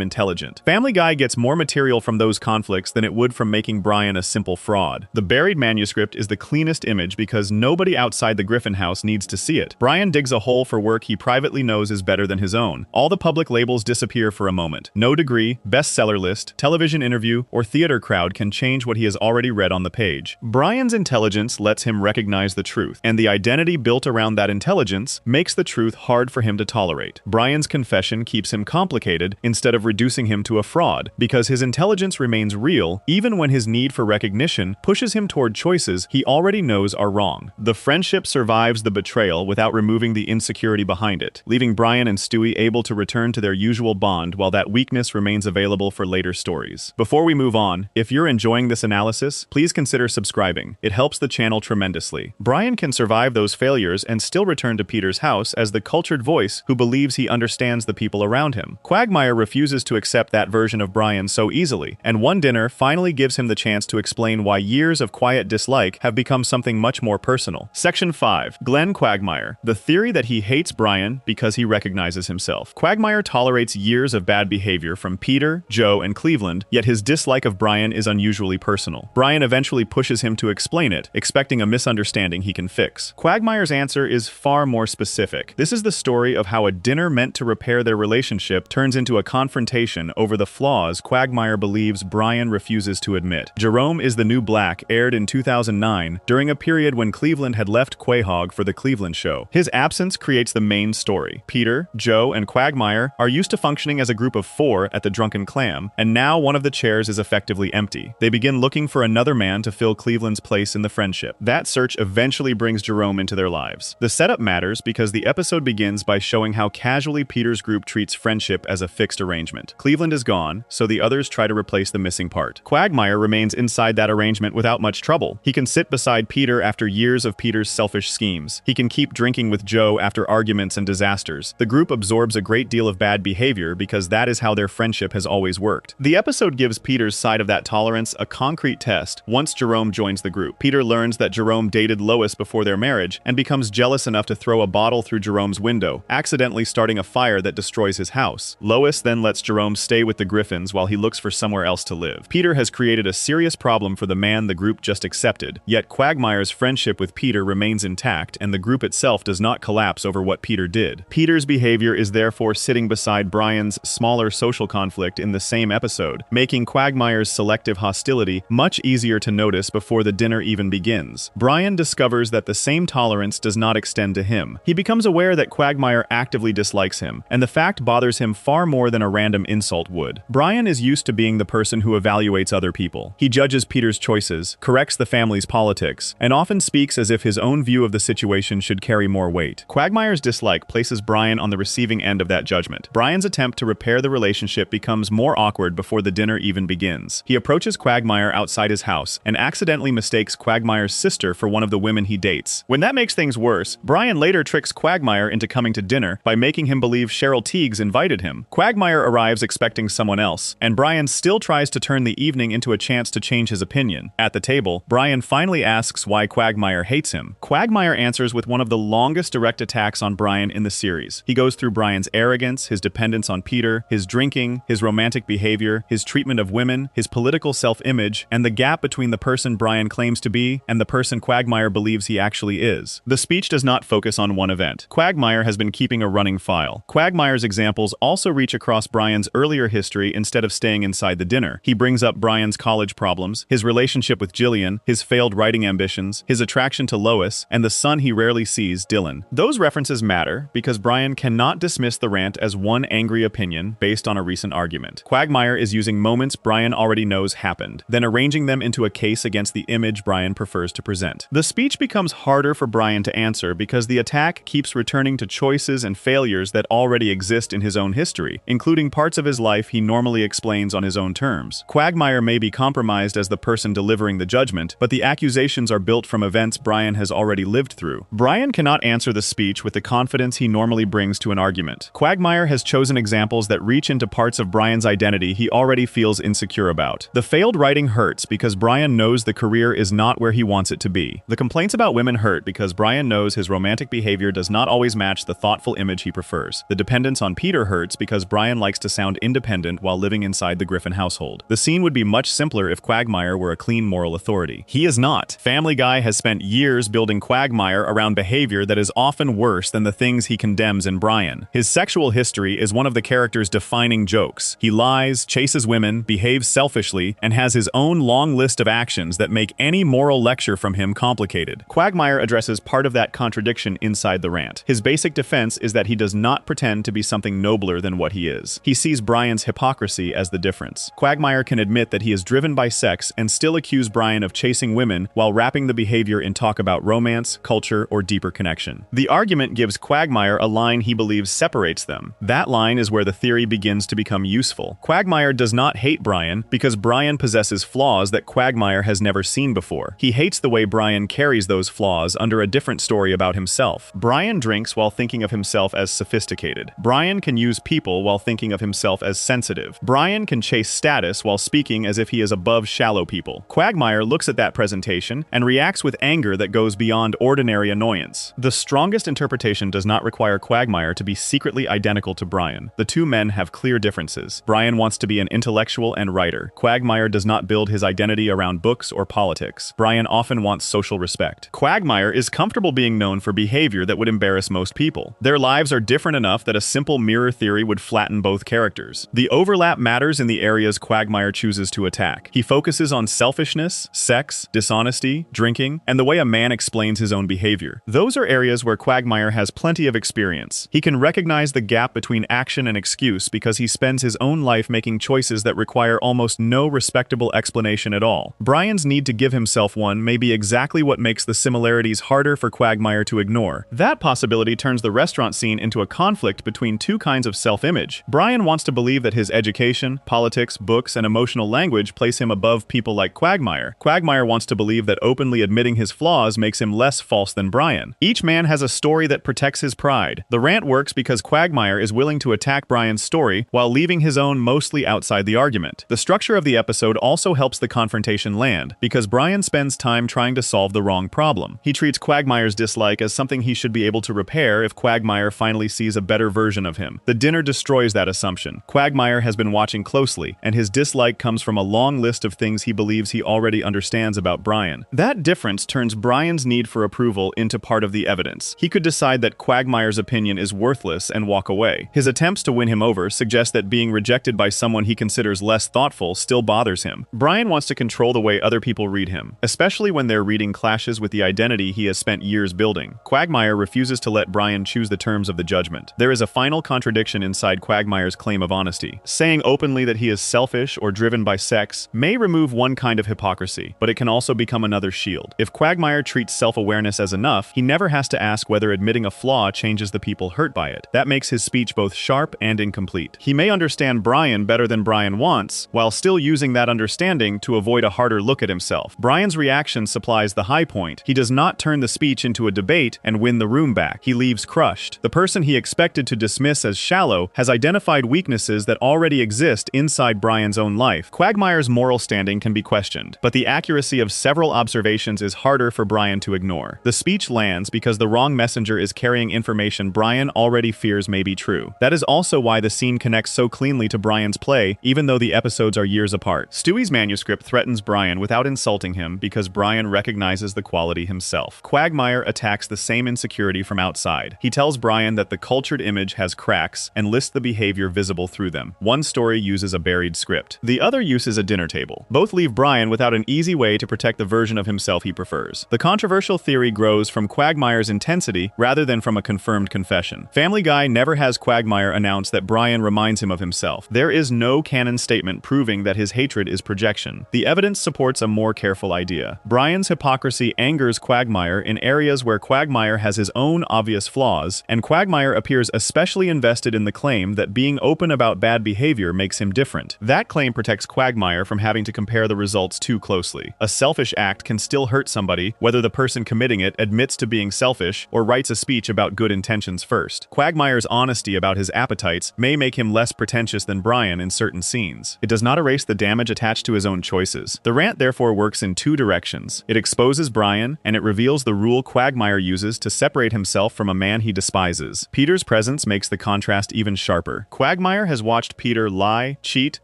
intelligent. Family Guy gets more material from those conflicts than it would from making Brian a simple fraud. The buried manuscript is the cleanest image because nobody outside the Griffin house needs to see it. Brian digs a hole for work he privately knows is better than his own. All the public labels disappear for a moment. No degree, bestseller list, television interview, or theater crowd can change what he has already read on the page. Brian's intelligence lets him recognize the truth, and the identity built around that intelligence makes the truth hard for him to tolerate. Brian's confession keeps him complicated instead of reducing him to a fraud, because his intelligence remains real even when his need for recognition pushes him toward choices he already knows are wrong. The friendship survives the betrayal without removing the insecurity behind it, leaving Brian and Stewie able to return to their usual bond while that weakness remains available for later stories. Before we move on, if you're enjoying this analysis, please consider subscribing. It helps the channel tremendously. Brian can survive those failures and still return to Peter's house as the cultured voice who believes he understands the people around him. Quagmire refuses to accept that version of Brian so easily, and one dinner finally gives him the chance to explain why years of quiet dislike have become something much more personal. Section 5. Glenn Quagmire. The theory that he hates Brian because he recognizes himself. Quagmire tolerates years of bad behavior from Peter, Joe, and Cleveland, yet his dislike of Brian is unusually personal. Brian eventually pushes him to explain it, expecting a misunderstanding he can fix. Quagmire's answer is far more specific. This is the story of how a dinner meant to repair their relationship turns into a confrontation over the flaws Quagmire believes Brian refuses to admit. Jerome is the New Black aired in 2009 during a period when Cleveland had left Quahog for the Cleveland show. His absence creates the main story. Peter, Joe, and Quagmire are used to functioning as a group of 4 at the Drunken Clam, and now one of the chairs is effectively empty. They begin looking for another man to fill Cleveland's place in the friendship. That search eventually brings Jerome into their lives. The setup matters because the episode begins by showing how casually Peter's group treats friendship as a fixed arrangement. Cleveland is gone, so the others try to replace the missing part. Quagmire remains inside that arrangement without much trouble. He can sit beside Peter after years of Peter's selfish schemes. He can keep drinking with Joe after arguments and disasters. The group absorbs a great deal of bad behavior because that is how their friendship has always worked. The episode gives Peter's side of that tolerance a concrete test once Jerome joins the group. Peter learns that Jerome dated Lois before their marriage and becomes jealous enough to throw a bottle through Jerome's window, accidentally starting a fire that destroys his house. Lois then lets Jerome stay with the Griffins while he looks for somewhere else to live. Peter has created a serious problem for the man the group just accepted, yet Quagmire's friendship with Peter remains intact and the group itself does not collapse over what Peter did. Peter's behavior is therefore sitting beside Brian's smaller social conflict in the same episode, making Quagmire's selective hostility much easier to notice before the dinner even begins. Brian discovers that the same tolerance does not extend to him. He becomes aware that Quagmire actively dislikes him, and the fact bothers him far more than a random insult would. Brian is used to being the person who evaluates other people. He judges Peter's choices, corrects the family's politics, and often speaks as if his own view of the situation should carry more weight. Quagmire's dislike places Brian on the receiving end of that judgment. Brian's attempt to repair the relationship becomes more awkward before the dinner even begins. He approaches Quagmire outside his house and accidentally mistakes Quagmire's sister for one of the women he dates. When that makes things worse, Brian later tricks Quagmire into coming to dinner by making him believe Cheryl Teagues invited him. Quagmire arrives expecting someone else, and Brian still tries to turn the evening into a chance to change his opinion. At the table, Brian finally asks why Quagmire hates him. Quagmire answers with one of the longest direct attacks on Brian in the series. He goes through Brian's arrogance, his dependence on Peter, his drinking, his romantic behavior, his treatment of women, his political self-image, and the gap between the person Brian claims to be and the person Quagmire believes he actually is. The speech does not focus on one event. Quagmire has been keeping a running file. Quagmire's examples also reach across Brian's earlier history instead of staying inside the dinner. He brings up Brian's college problems, his relationship with Jillian, his failed writing ambitions, his attraction to Lois, and the son he rarely sees, Dylan. Those references matter because Brian cannot dismiss the rant as one angry opinion based on a recent argument. Quagmire is using moments Brian already knows happened, then arranging them into a case against the image Brian prefers to present. The speech becomes harder for Brian to answer because the attack keeps returning to choices and failures that already exist in his own history, including parts of his life he normally explains on his own terms. Quagmire may be compromised as the person delivering the judgment, but the accusations are built from events Brian has already lived through. Brian cannot answer the speech with the confidence he normally brings to an argument. Quagmire has chosen examples that reach into parts of Brian's identity he already feels insecure about. The failed writing hurts because Brian knows the career is not where he wants it to be. The complaints about women hurt because Brian knows his romantic behavior does not always match the thoughtful image he prefers. The dependence on Peter hurts because Brian likes to sound independent while living inside the Griffin household. The scene would be much simpler if Quagmire were a clean moral authority. He is not. Family Guy has spent years building Quagmire around behavior that is often worse than the things he condemns in Brian. His sexual history is one of the character's defining jokes. He lies, chases women, behaves selfishly, and has his own long list of actions that make any moral lecture from him complicated. Quagmire addresses part of that contradiction inside the rant. His basic defense is that he does not pretend to be something nobler than what he is. He sees Brian's hypocrisy as the difference. Quagmire can admit that he is driven by sex and still accuse Brian of chasing women while wrapping the behavior in talk about romance, culture, or deeper connection. The argument gives Quagmire a line he believes separates them. That line is where the theory begins to become useful. Quagmire does not hate Brian because Brian possesses flaws that Quagmire has never seen before. He hates the way Brian carries those flaws under a different story about himself. Brian drinks while thinking of himself as sophisticated. Brian can use people while thinking of himself as sensitive. Brian can chase status while speaking as if he is above shallow people. Quagmire looks at that presentation and reacts with anger that goes beyond ordinary annoyance. The strongest interpretation does not require Quagmire to be secretly identical to Brian. The two men have clear differences. Brian wants to be an intellectual and writer. Quagmire does not build his identity around books or politics. Brian often wants social respect. Quagmire is comfortable being known for behavior that would embarrass most people. Their lives are different enough that a simple mirror theory would flatten both characters. The overlap matters in the areas Quagmire chooses to attack. He focuses on selfishness, sex, dishonesty, drinking, and the way a man explains his own behavior. Those are areas where Quagmire has plenty of experience. He can recognize the gap between action and excuse because he spends his own life making choices that require almost no respectable explanation at all. Brian's need to give himself one may be exactly what makes the similarities harder for Quagmire to ignore. That possibility turns the restaurant scene into a conflict between two kinds of self-image. Brian wants to believe that his education, politics, books, and emotional language place him above people like Quagmire. Quagmire wants to believe that openly admitting his flaws makes him less false than Brian. Each man has a story that protects his pride. The rant works because Quagmire is willing to attack Brian's story while leaving his own mostly outside the argument. The structure of the episode also helps the confrontation land, because Brian spends time trying to solve the wrong problem. He treats Quagmire's dislike as something he should be able to repair if Quagmire finally sees a better version of him. The dinner destroys that assumption. Quagmire has been watching closely, and his dislike comes from a long list of things he believes he already understands about Brian. That difference turns Brian's need for approval into part of the evidence. He could decide that Quagmire's opinion is worthless and walk away. His attempts to win him over suggest that being rejected by someone he considers less thoughtful still bothers him. Brian wants to control the way other people read him, especially when their reading clashes with the identity he has spent years building. Quagmire refuses to let Brian choose the terms of the judgment. There is a final contradiction inside Quagmire's claim of honesty. Saying openly that he is selfish or driven by sex may remove one kind of hypocrisy, but it can also become another shield. If Quagmire treats self-awareness as enough, he never has to ask whether admitting a flaw changes the people hurt by it. That makes his speech both sharp and incomplete. He may understand Brian better than Brian wants, while still using that understanding to avoid a harder look at himself. Brian's reaction supplies the high point. He does not turn the speech into a debate and win the room back. He leaves crushed. The person he expected to dismiss as shallow has identified weaknesses that already exist inside Brian's own life. Quagmire's moral standing can be questioned, but the accuracy of several observations is harder for Brian to ignore. The speech lands because the wrong messenger is carrying information Brian already fears may be true. That is also why the scene connects so cleanly to Brian's play, even though the episodes are years apart. Stewie's manuscript threatens Brian without insulting him because Brian recognizes the quality himself. Quagmire attacks the same insecurity from outside. He tells Brian that the cultured image has cracks and lists the behavior visible through them. One story uses a buried script. The other uses a dinner table. Both leave Brian without an easy way to protect the version of himself he prefers. The controversial theory grows from Quagmire's intensity rather than from a confirmed confession. Family Guy never has Quagmire announce that Brian reminds him of himself. There is no canon statement proving that his hatred is projection. The evidence supports a more careful idea. Brian's hypocrisy angers Quagmire in areas where Quagmire has his own obvious flaws, and Quagmire appears especially invested in the claim that being open about bad behavior makes him different. That claim protects Quagmire from having to compare the results too closely. A selfish act can still hurt somebody, whether the person committing it admits to being selfish or writes a speech about good intentions first. Quagmire's honesty about his appetites may make him less pretentious than Brian in certain scenes. It does not erase the damage attached to his own choices. The rant therefore works in two directions. It exposes Brian, and it reveals the rule Quagmire uses to separate himself from a man he despises. Peter's presence makes the contrast even sharper. Quagmire has watched Peter lie, cheat,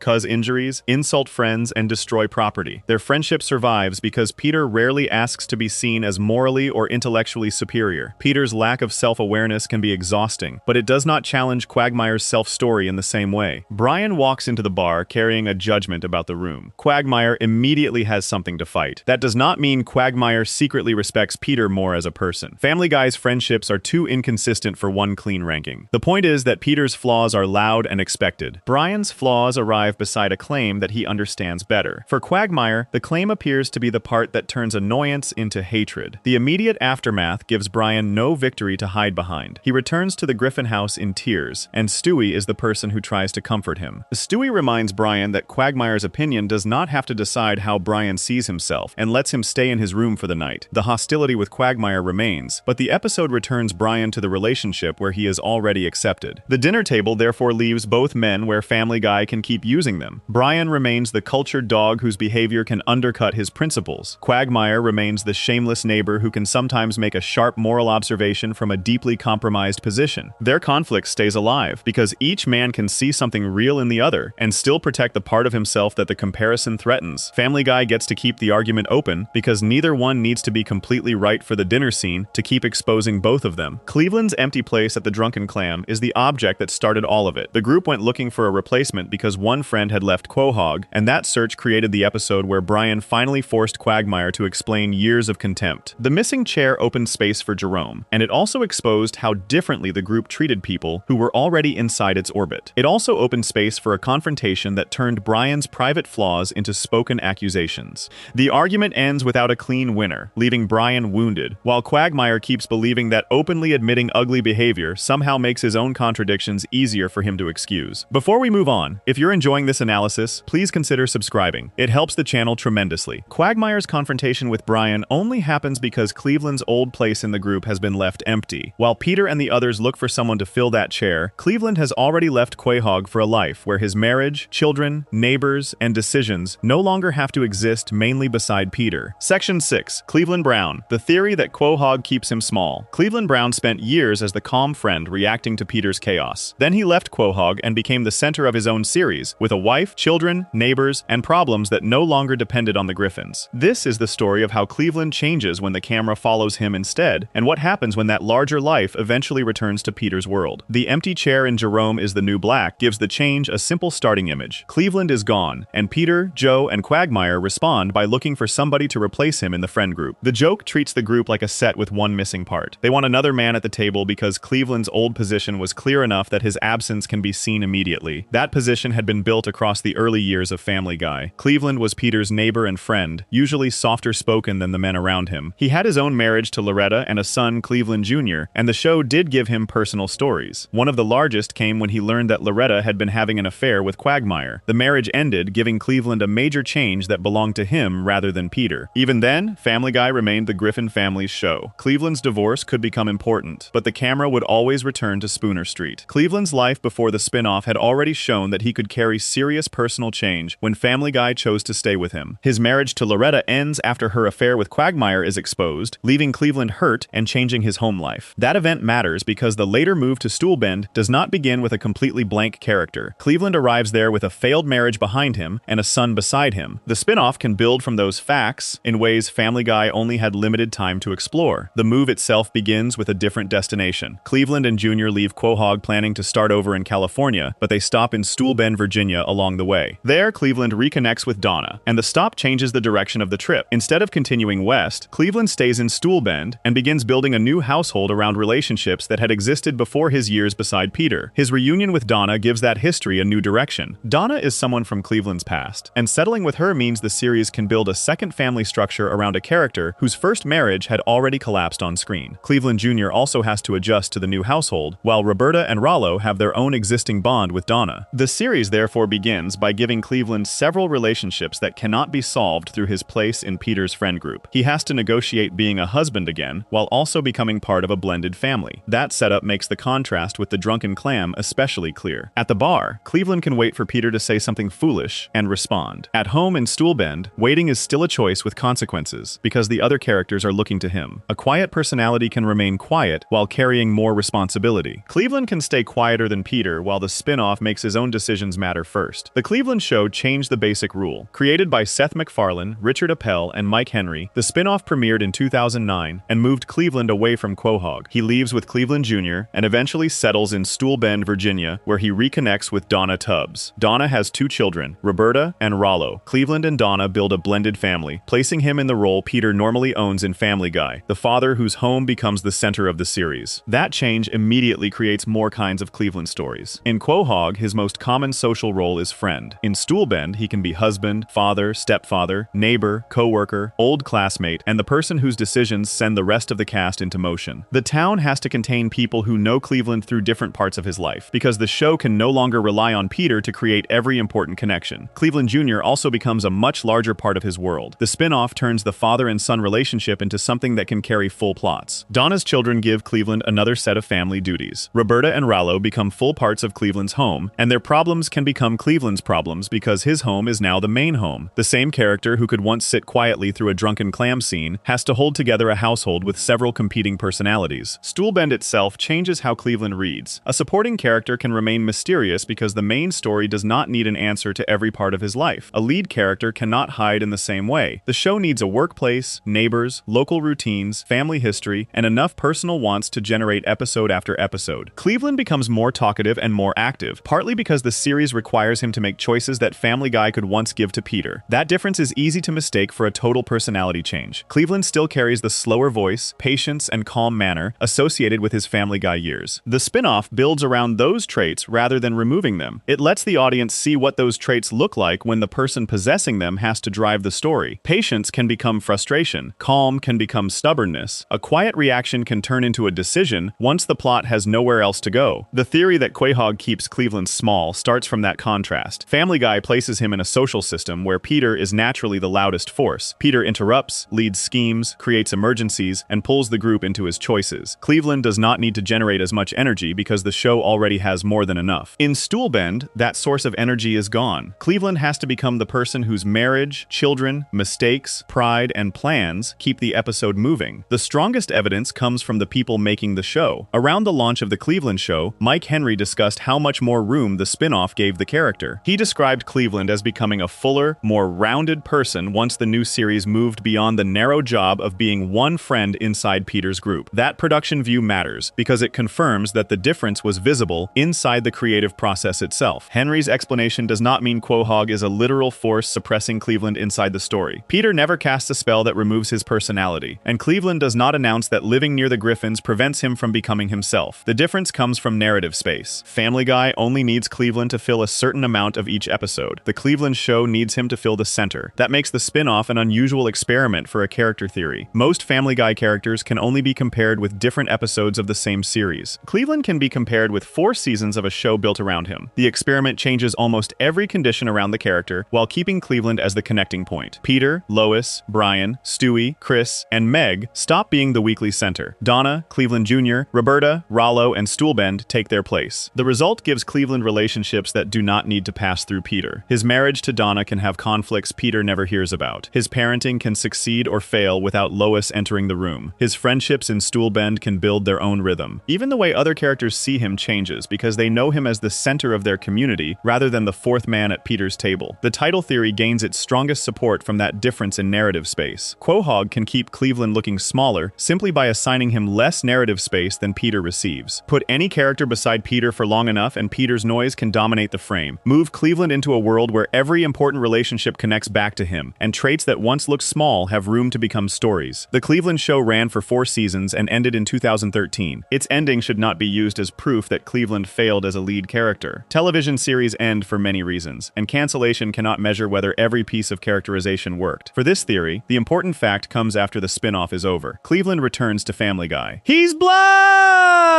cause injuries, insult friends, and destroy property. Their friendship survives because Peter rarely asks to be seen as morally or intellectually superior. Peter's lack of self-awareness can be exhausting, but it does not challenge Quagmire's self-story in the same way. Brian walks into the bar carrying a judgment about the room. Quagmire immediately has something to fight. That does not mean Quagmire secretly respects Peter more as a person. Family Guy's friendships are too inconsistent for one clean ranking. The point is that Peter's flaws are loud and expected. Brian's flaws arrive beside a claim that he understands better. For Quagmire, the claim appears to be the part that turns annoyance into hatred. The immediate aftermath gives Brian no victory to hide behind. He returns to the Griffin house in tears, and Stewie is the person who tries to comfort him. Stewie reminds Brian that Quagmire's opinion does not have to decide how Brian sees himself, and lets him stay in his room for the night. The hostility with Quagmire remains, but the episode returns Brian to the relationship where he is already accepted. The dinner table therefore leaves both men where Family Guy can keep using them. Brian remains the cultured dog whose behavior can undercut his principles. Quagmire remains the shameless neighbor who can sometimes make a sharp moral observation from a deeply compromised position. Their conflict stays alive because each man can see something real in the other and still protect the part of himself that the comparison threatens. Family Guy gets to keep the argument open because neither one needs to be completely right for the dinner scene to keep exposing both of them. Cleveland's empty place at the Drunken Clam is the object that started all of it. The group went looking for a replacement because one friend had left Quahog, and that search created the episode where Brian finally forced Quagmire to explain years of contempt. The missing chair opened space for Jerome, and it also exposed how differently the group treated people who were already inside its orbit. It also opened space for a confrontation that turned Brian's private flaws into spoken accusations. The argument ends without a clean winner, leaving Brian wounded, while Quagmire keeps believing that openly admitting ugly behavior somehow makes his own contradictions easier for him to excuse. Before we move on, if you're enjoying this analysis, please consider subscribing. It helps the channel tremendously. Quagmire's confrontation with Brian only happens because Cleveland's old place in the group has been left empty. While Peter and the others look for someone to fill that chair, Cleveland has already left Quahog for a life where his marriage, children, neighbors, and decisions no longer have to exist mainly beside Peter. Section 6. Cleveland Brown. The theory that Quahog keeps him small. Cleveland Brown spent years as the calm friend reacting to Peter's chaos. Then he left Quahog and became the center of his own series, with a wife, children, neighbors, and problems that no longer depended on the Griffins. This is the story of how Cleveland changes when the camera follows him instead, and what happens when that larger life eventually returns to Peter's world. The empty chair in Jerome is the new black gives the change a simple starting image. Cleveland is gone, and Peter, Joe, and Quagmire respond by looking for somebody to replace him in the friend group. The joke treats the group like a set with one missing part. They want another man at the table because Cleveland's old position was clear enough that his absence can be seen immediately. That position had been built across the early years of Family Guy. Cleveland was Peter's neighbor and friend, usually softer spoken than the men around him. He had his own marriage to Loretta and a son, Cleveland Jr., and the show did give him personal stories. One of the largest came when he learned that Loretta had been having an affair with Quagmire. The marriage ended, giving Cleveland a major change that belonged to him rather than Peter. Even then, Family Guy remained the Griffin family's show. Cleveland's divorce could become important, but the camera would always return to Spooner Street. Cleveland's life before the spin-off had already shown that he could carry serious personal change when Family Guy chose to stay with him. His marriage to Loretta ends after her affair with Quagmire is exposed, leaving Cleveland hurt and changing his home life. That event matters because the later move to Stoolbend does not begin with a completely blank character. Cleveland arrives there with a failed marriage behind him and a son beside him. The spin-off can build from those facts in ways Family Guy only had limited time to explore. The move itself begins with a different destination. Cleveland and Junior leave Quahog planning to start over in California, but they stop in Stoolbend, Virginia along the way. There, Cleveland reconnects with Donna, and the stop changes the direction of the trip. Instead of continuing west, Cleveland stays in Stoolbend and begins building a new household around relationships that had existed before his years beside Peter. His reunion with Donna gives that history a new direction. Donna is someone from Cleveland's past, and settling with her means the series can build a second family structure around a character whose first marriage had already collapsed on screen. Cleveland Jr. also has to adjust to the new household, while Roberta and Rollo have their own existing bond with Donna. The series therefore begins by giving Cleveland several relationships that cannot be solved through his place in Peter's friend group. He has to negotiate being a husband again, while also becoming part of a blended family. That setup makes the contrast with the drunken clam especially clear. At the bar, Cleveland can wait for Peter to say something foolish and respond. At home in Stoolbend, waiting is still a choice with consequences, because the other characters are looking to him. A quiet personality can remain quiet while carrying more responsibility. Cleveland can stay quieter than Peter, while the spin-off makes his own decisions matter first. The Cleveland Show changed the basic rule. Created by Seth MacFarlane, Richard Appel, and Mike Henry, the spin-off premiered in 2009 and moved Cleveland away from Quahog. He leaves with Cleveland Jr. and eventually settles in Stoolbend, Virginia, where he reconnects with Donna Tubbs. Donna has two children, Roberta and Rollo. Cleveland and Donna build a blended family, placing him in the role Peter normally owns in Family Guy, the father whose home becomes the center of the series. That change immediately creates more kinds of Cleveland stories. In Quahog, his most common social role is friend. In Stoolbend, he can be husband, father, stepfather, neighbor, co-worker, old classmate, and the person whose decisions send the rest of the cast into motion. The town has to contain people who know Cleveland through different parts of his life, because the show can no longer rely on Peter to create every important connection. Cleveland Jr. also becomes a much larger part of his world. The spin-off turns the father and son relationship into something that can carry full plots. Donna's children give Cleveland another set of family duties. Roberta and Rollo become full parts of Cleveland's home, and their problems can become Cleveland's problems because his home is now the main home. The same character who could once sit quietly through a drunken clam scene has to hold together a household with several competing personalities. Stoolbend itself changes how Cleveland reads. A supporting character can remain mysterious because the main story does not need an answer to every part of his life. A lead character cannot hide in the same way. The show needs a workplace, neighbors, local routines, family history, and enough personal wants to generate episode after episode. Cleveland becomes more talkative and more active, partly because the series requires him to make choices that Family Guy could once give to Peter. That difference is easy to mistake for a total personality change. Cleveland still carries the slower voice, patience, and calm manner associated with his Family Guy years. The spin-off builds around those traits rather than removing them. It lets the audience see what those traits look like when the person possessing them has to drive the story. Patience can become frustration. Calm can become stubbornness. A quiet reaction can turn into a decision once the plot has nowhere else to go. The theory that Quahog keeps Cleveland small starts from that contrast. Family Guy places him in a social system where Peter is naturally the loudest force. Peter interrupts, leads schemes, creates emergencies, and pulls the group into his choices. Cleveland does not need to generate as much energy because the show already has more than enough. In Stoolbend, that source of energy is gone. Cleveland has to become the person whose marriage, children, mistakes, pride, and plans keep the episode moving. The strongest evidence comes from the people making the show. Around the launch of The Cleveland Show, Mike Henry discussed how much more room the spin-off gave the character. He described Cleveland as becoming a fuller, more rounded person once the new series moved beyond the narrow job of being one friend inside Peter's group. That production view matters because it confirms that the difference was visible inside the creative process itself. Henry's explanation does not mean Quahog is a literal force suppressing Cleveland inside the story. Peter never casts a spell that removes his personality, and Cleveland does not announce that living near the Griffins prevents him from becoming himself. The difference comes from narrative space. Family Guy only needs Cleveland to fill a certain amount of each episode. The Cleveland Show needs him to fill the center. That makes the spin-off an unusual experiment for a character theory. Most Family Guy characters can only be compared with different episodes of the same series. Cleveland can be compared with 4 seasons of a show built around him. The experiment changes almost every condition around the character while keeping Cleveland as the connecting point. Peter, Lois, Brian, Stewie, Chris, and Meg stop being the weekly center. Donna, Cleveland Jr., Roberta, Rollo, and Stoolbend take their place. The result gives Cleveland relationships that do not need to pass through Peter. His marriage to Donna can have conflicts Peter never hears about. His parenting can succeed or fail without Lois entering the room. His friendships in Stoolbend can build their own rhythm. Even the way other characters see him changes because they know him as the center of their community rather than the fourth man at Peter's table. The title theory gains its strongest support from that difference in narrative space. Quahog can keep Cleveland looking smaller simply by assigning him less narrative space than Peter receives. Put any character beside Peter for long enough and Peter's noise can dominate the frame. Move Cleveland into a world where every important relationship connects back to him, and traits that once looked small have room to become stories. The Cleveland Show ran for 4 seasons and ended in 2013. Its ending should not be used as proof that Cleveland failed as a lead character. Television series end for many reasons, and cancellation cannot measure whether every piece of characterization worked. For this theory, the important fact comes after the spin-off is over. Cleveland returns to Family Guy. He's black!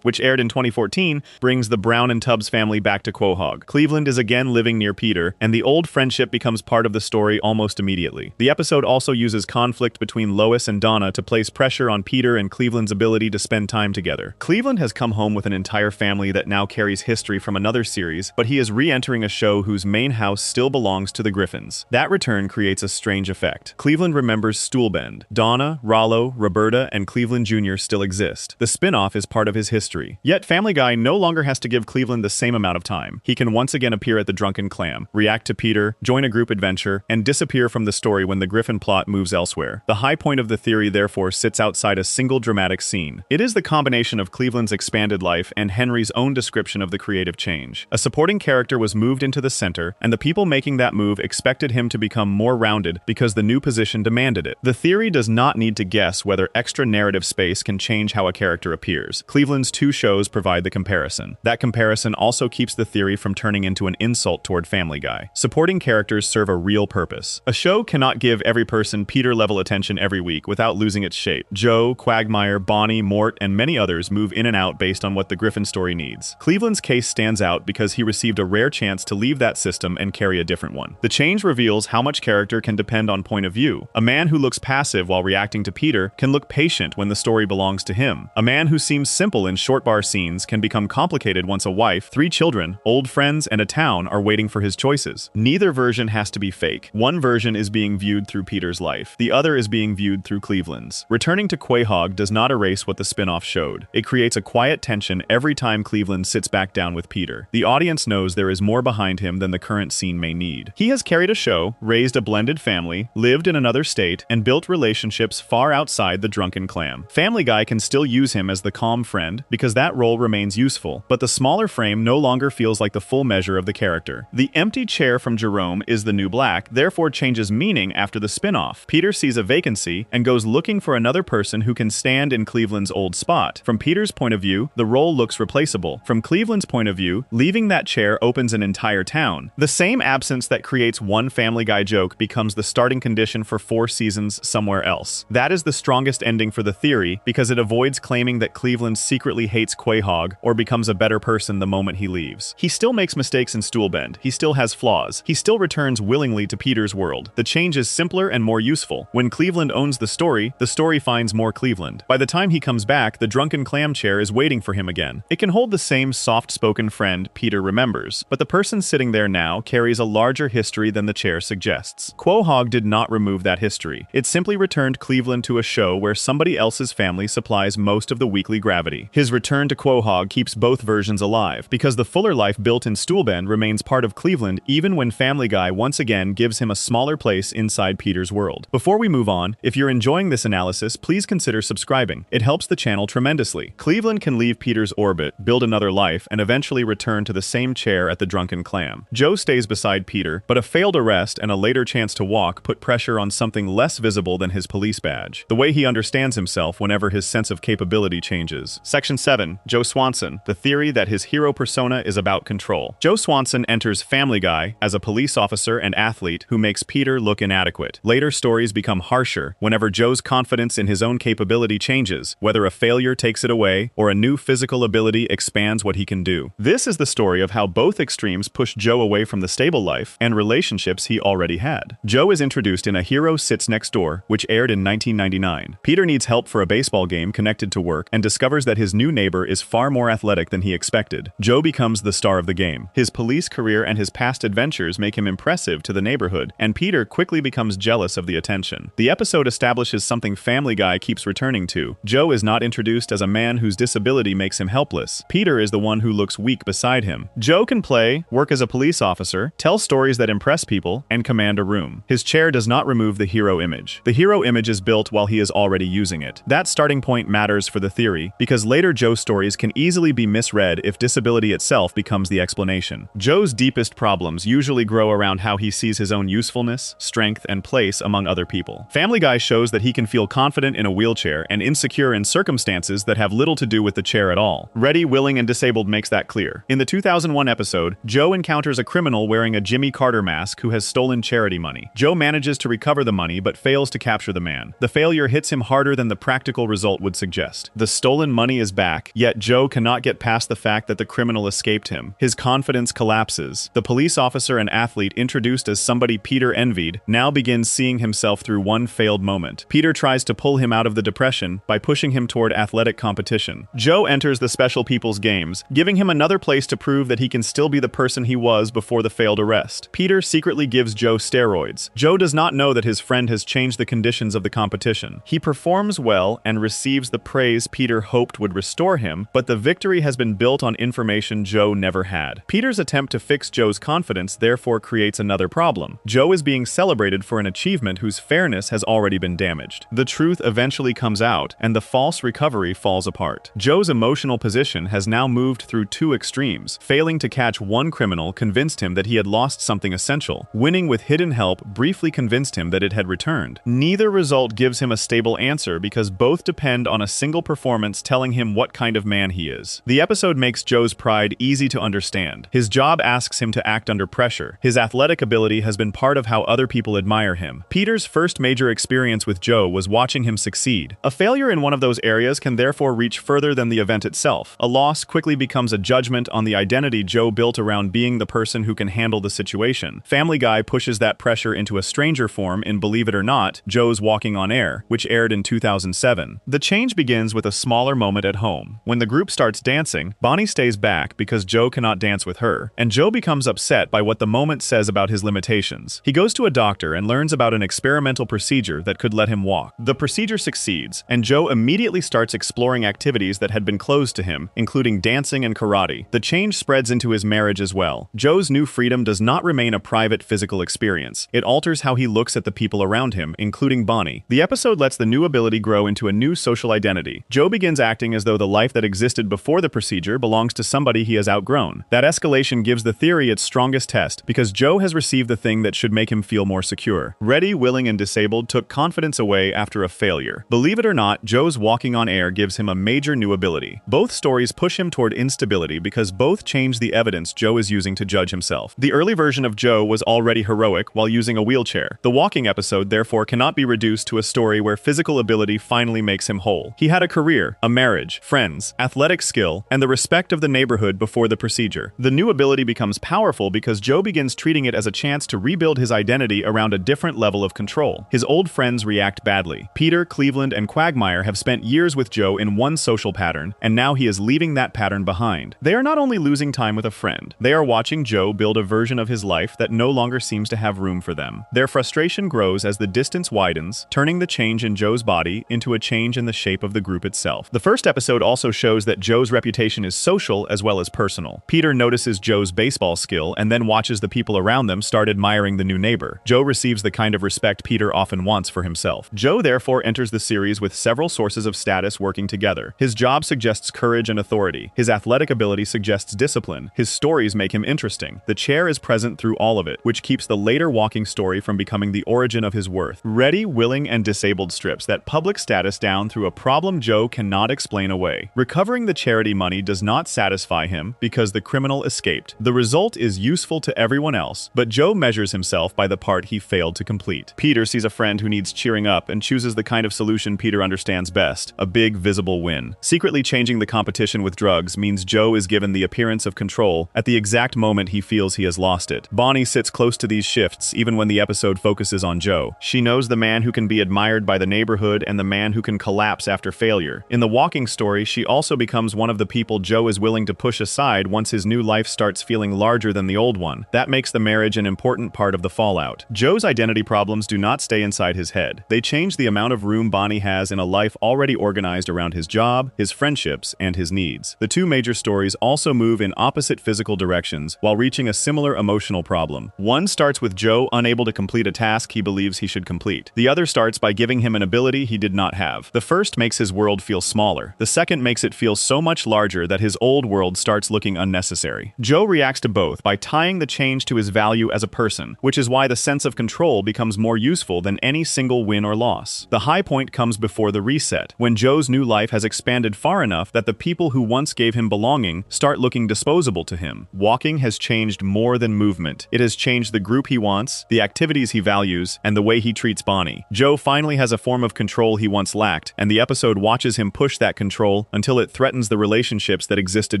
Which aired in 2014, brings the Brown and Tubbs family back to Quahog. Cleveland is again living near Peter, and the old friendship becomes part of the story almost immediately. The episode also uses conflict between Lois and Donna to place pressure on Peter and Cleveland's ability to spend time together. Cleveland has come home with an entire family that now carries history from another series, but he is re-entering a show whose main house still belongs to the Griffins. That return creates a strange effect. Cleveland remembers Stoolbend. Donna, Rollo, Roberta, and Cleveland Jr. still exist. The spin-off is part of his history. Yet Family Guy no longer has to give Cleveland the same amount of time. He can once again appear at the Drunken Clam, react to Peter, join a group adventure, and disappear from the story when the Griffin plot moves elsewhere. The high point of the theory therefore sits outside a single dramatic scene. It is the combination of Cleveland's expanded life and Henry's own description of the creative change. A supporting character was moved into the center, and the people making that move expected him to become more rounded because the new position demanded it. The theory does not need to guess whether extra narrative space can change how a character appears. Cleveland's two shows provide the comparison. That comparison also keeps the theory from turning into an insult toward Family Guy. Supporting characters serve a real purpose. A show cannot give every person Peter-level attention every week without losing its shape. Joe, Quagmire, Bonnie, Mort, and many others move in and out based on what the Griffin story needs. Cleveland's case stands out because he received a rare chance to leave that system and carry a different one. The change reveals how much character can depend on point of view. A man who looks passive while reacting to Peter can look patient when the story belongs to him. A man who seems simple in short bar scenes can become complicated once a wife, 3 children, old friends, and a town are waiting for his choices. Neither version has to be fake. One version is being viewed through Peter's life. The other is being viewed through Cleveland's. Returning to Quahog does not erase what the spin-off showed. It creates a quiet tension every time Cleveland sits back down with Peter. The audience knows there is more behind him than the current scene may need. He has carried a show, raised a blended family, lived in another state, and built relationships far outside the Drunken Clam. Family Guy can still use him as the calm friend because that role remains useful, but the smaller frame no longer feels like the full measure of the character. The empty chair from Jerome is the new black, therefore changes meaning after the spin-off. Peter sees a vacancy and goes looking for another person who can stand in Cleveland's old spot. From Peter's point of view, the role looks replaceable. From Cleveland's point of view, leaving that chair opens an entire town. The same absence that creates one Family Guy joke becomes the starting condition for 4 seasons somewhere else. That is the strongest ending for the theory because it avoids claiming that Cleveland secretly hates Quahog or becomes a better person the moment he leaves. He still makes mistakes in Stoolbend. He still has flaws. He still returns willingly to Peter's world. The change is simpler and more useful. When Cleveland owns the story finds more Cleveland. By the time he comes back, the Drunken Clam chair is waiting for him again. It can hold the same soft-spoken friend Peter remembers, but the person sitting there now carries a larger history than the chair suggests. Quahog did not remove that history. It simply returned Cleveland to a show where somebody else's family supplies most of the weekly gravity. His return to Quahog keeps both versions alive, because the fuller life built in Stoolbend remains part of Cleveland even when Family Guy once again gives him a smaller place inside Peter's world. Before we move on, if you're enjoying this analysis, please consider subscribing. It helps the channel tremendously. Cleveland can leave Peter's orbit, build another life, and eventually return to the same chair at the Drunken Clam. Joe stays beside Peter, but a failed arrest and a later chance to walk put pressure on something less visible than his police badge. The way he understands himself whenever his sense of capability changes. Section 7. Joe Swanson. The theory that his hero persona is about control. Joe Swanson enters Family Guy as a police officer and athlete who makes Peter look inadequate. Later stories become harsher whenever Joe's confidence in his own capability changes, whether a failure takes it away or a new physical ability expands what he can do. This is the story of how both extremes push Joe away from the stable life and relationships he already had. Joe is introduced in A Hero Sits Next Door, which aired in 1999. Peter needs help for a baseball game connected to work and discovers that his new neighbor is far more athletic than he expected. Joe becomes the star of the game. His police career and his past adventures make him impressive to the neighborhood, and Peter quickly becomes jealous of the attention. The episode establishes something Family Guy keeps returning to. Joe is not introduced as a man whose disability makes him helpless. Peter is the one who looks weak beside him. Joe can play, work as a police officer, tell stories that impress people, and command a room. His chair does not remove the hero image. The hero image is built while he is already using it. That starting point matters for the theory, because later Joe stories can easily be misread if disability itself becomes the explanation. Joe's deepest problems usually grow around how he sees his own usefulness, strength, and place among other people. Family Guy shows that he can feel confident in a wheelchair chair and insecure in circumstances that have little to do with the chair at all. Ready, Willing, and Disabled makes that clear. In the 2001 episode, Joe encounters a criminal wearing a Jimmy Carter mask who has stolen charity money. Joe manages to recover the money but fails to capture the man. The failure hits him harder than the practical result would suggest. The stolen money is back, yet Joe cannot get past the fact that the criminal escaped him. His confidence collapses. The police officer and athlete introduced as somebody Peter envied now begins seeing himself through one failed moment. Peter tries to pull him out of the depression by pushing him toward athletic competition. Joe enters the Special People's Games, giving him another place to prove that he can still be the person he was before the failed arrest. Peter secretly gives Joe steroids. Joe does not know that his friend has changed the conditions of the competition. He performs well and receives the praise Peter hoped would restore him, but the victory has been built on information Joe never had. Peter's attempt to fix Joe's confidence therefore creates another problem. Joe is being celebrated for an achievement whose fairness has already been damaged. The truth eventually comes out, and the false recovery falls apart. Joe's emotional position has now moved through two extremes. Failing to catch one criminal convinced him that he had lost something essential. Winning with hidden help briefly convinced him that it had returned. Neither result gives him a stable answer because both depend on a single performance telling him what kind of man he is. The episode makes Joe's pride easy to understand. His job asks him to act under pressure. His athletic ability has been part of how other people admire him. Peter's first major experience with Joe was watching him succeed. A failure in one of those areas can therefore reach further than the event itself. A loss quickly becomes a judgment on the identity Joe built around being the person who can handle the situation. Family Guy pushes that pressure into a stranger form in Believe It or Not, Joe's Walking on Air, which aired in 2007. The change begins with a smaller moment at home. When the group starts dancing, Bonnie stays back because Joe cannot dance with her, and Joe becomes upset by what the moment says about his limitations. He goes to a doctor and learns about an experimental procedure that could let him walk. The procedure succeeds, and Joe immediately starts exploring activities that had been closed to him, including dancing and karate. The change spreads into his marriage as well. Joe's new freedom does not remain a private physical experience. It alters how he looks at the people around him, including Bonnie. The episode lets the new ability grow into a new social identity. Joe begins acting as though the life that existed before the procedure belongs to somebody he has outgrown. That escalation gives the theory its strongest test, because Joe has received the thing that should make him feel more secure. Ready, Willing, and Disabled took confidence away after a failure. Believe It or Not, Joe's Walking on Air gives him a major new ability. Both stories push him toward instability because both change the evidence Joe is using to judge himself. The early version of Joe was already heroic while using a wheelchair. The walking episode therefore cannot be reduced to a story where physical ability finally makes him whole. He had a career, a marriage, friends, athletic skill, and the respect of the neighborhood before the procedure. The new ability becomes powerful because Joe begins treating it as a chance to rebuild his identity around a different level of control. His old friends react badly. Peter, Cleveland, and Quagmire have spent years with Joe in one social pattern, and now he is leaving that pattern behind. They are not only losing time with a friend, they are watching Joe build a version of his life that no longer seems to have room for them. Their frustration grows as the distance widens, turning the change in Joe's body into a change in the shape of the group itself. The first episode also shows that Joe's reputation is social as well as personal. Peter notices Joe's baseball skill and then watches the people around them start admiring the new neighbor. Joe receives the kind of respect Peter often wants for himself. Joe therefore enters the series with several sources of status working together. His job suggests courage and authority. His athletic ability suggests discipline. His stories make him interesting. The chair is present through all of it, which keeps the later walking story from becoming the origin of his worth. Ready, Willing, and Disabled strips that public status down through a problem Joe cannot explain away. Recovering the charity money does not satisfy him because the criminal escaped. The result is useful to everyone else, but Joe measures himself by the part he failed to complete. Peter sees a friend who needs cheering up and chooses the kind of solution Peter understands best, a big, visible win. Secretly changing the competition with drugs means Joe is given the appearance of control at the exact moment he feels he has lost it. Bonnie sits close to these shifts even when the episode focuses on Joe. She knows the man who can be admired by the neighborhood and the man who can collapse after failure. In the walking story, she also becomes one of the people Joe is willing to push aside once his new life starts feeling larger than the old one. That makes the marriage an important part of the fallout. Joe's identity problems do not stay inside his head. They change the amount of room Bonnie has in a life already organized around his job, his friendships, and his needs. The two major stories also move in opposite physical directions while reaching a similar emotional problem. One starts with Joe unable to complete a task he believes he should complete. The other starts by giving him an ability he did not have. The first makes his world feel smaller. The second makes it feel so much larger that his old world starts looking unnecessary. Joe reacts to both by tying the change to his value as a person, which is why the sense of control becomes more useful than any single win or loss. The high point comes before before the reset, when Joe's new life has expanded far enough that the people who once gave him belonging start looking disposable to him. Walking has changed more than movement. It has changed the group he wants, the activities he values, and the way he treats Bonnie. Joe finally has a form of control he once lacked, and the episode watches him push that control until it threatens the relationships that existed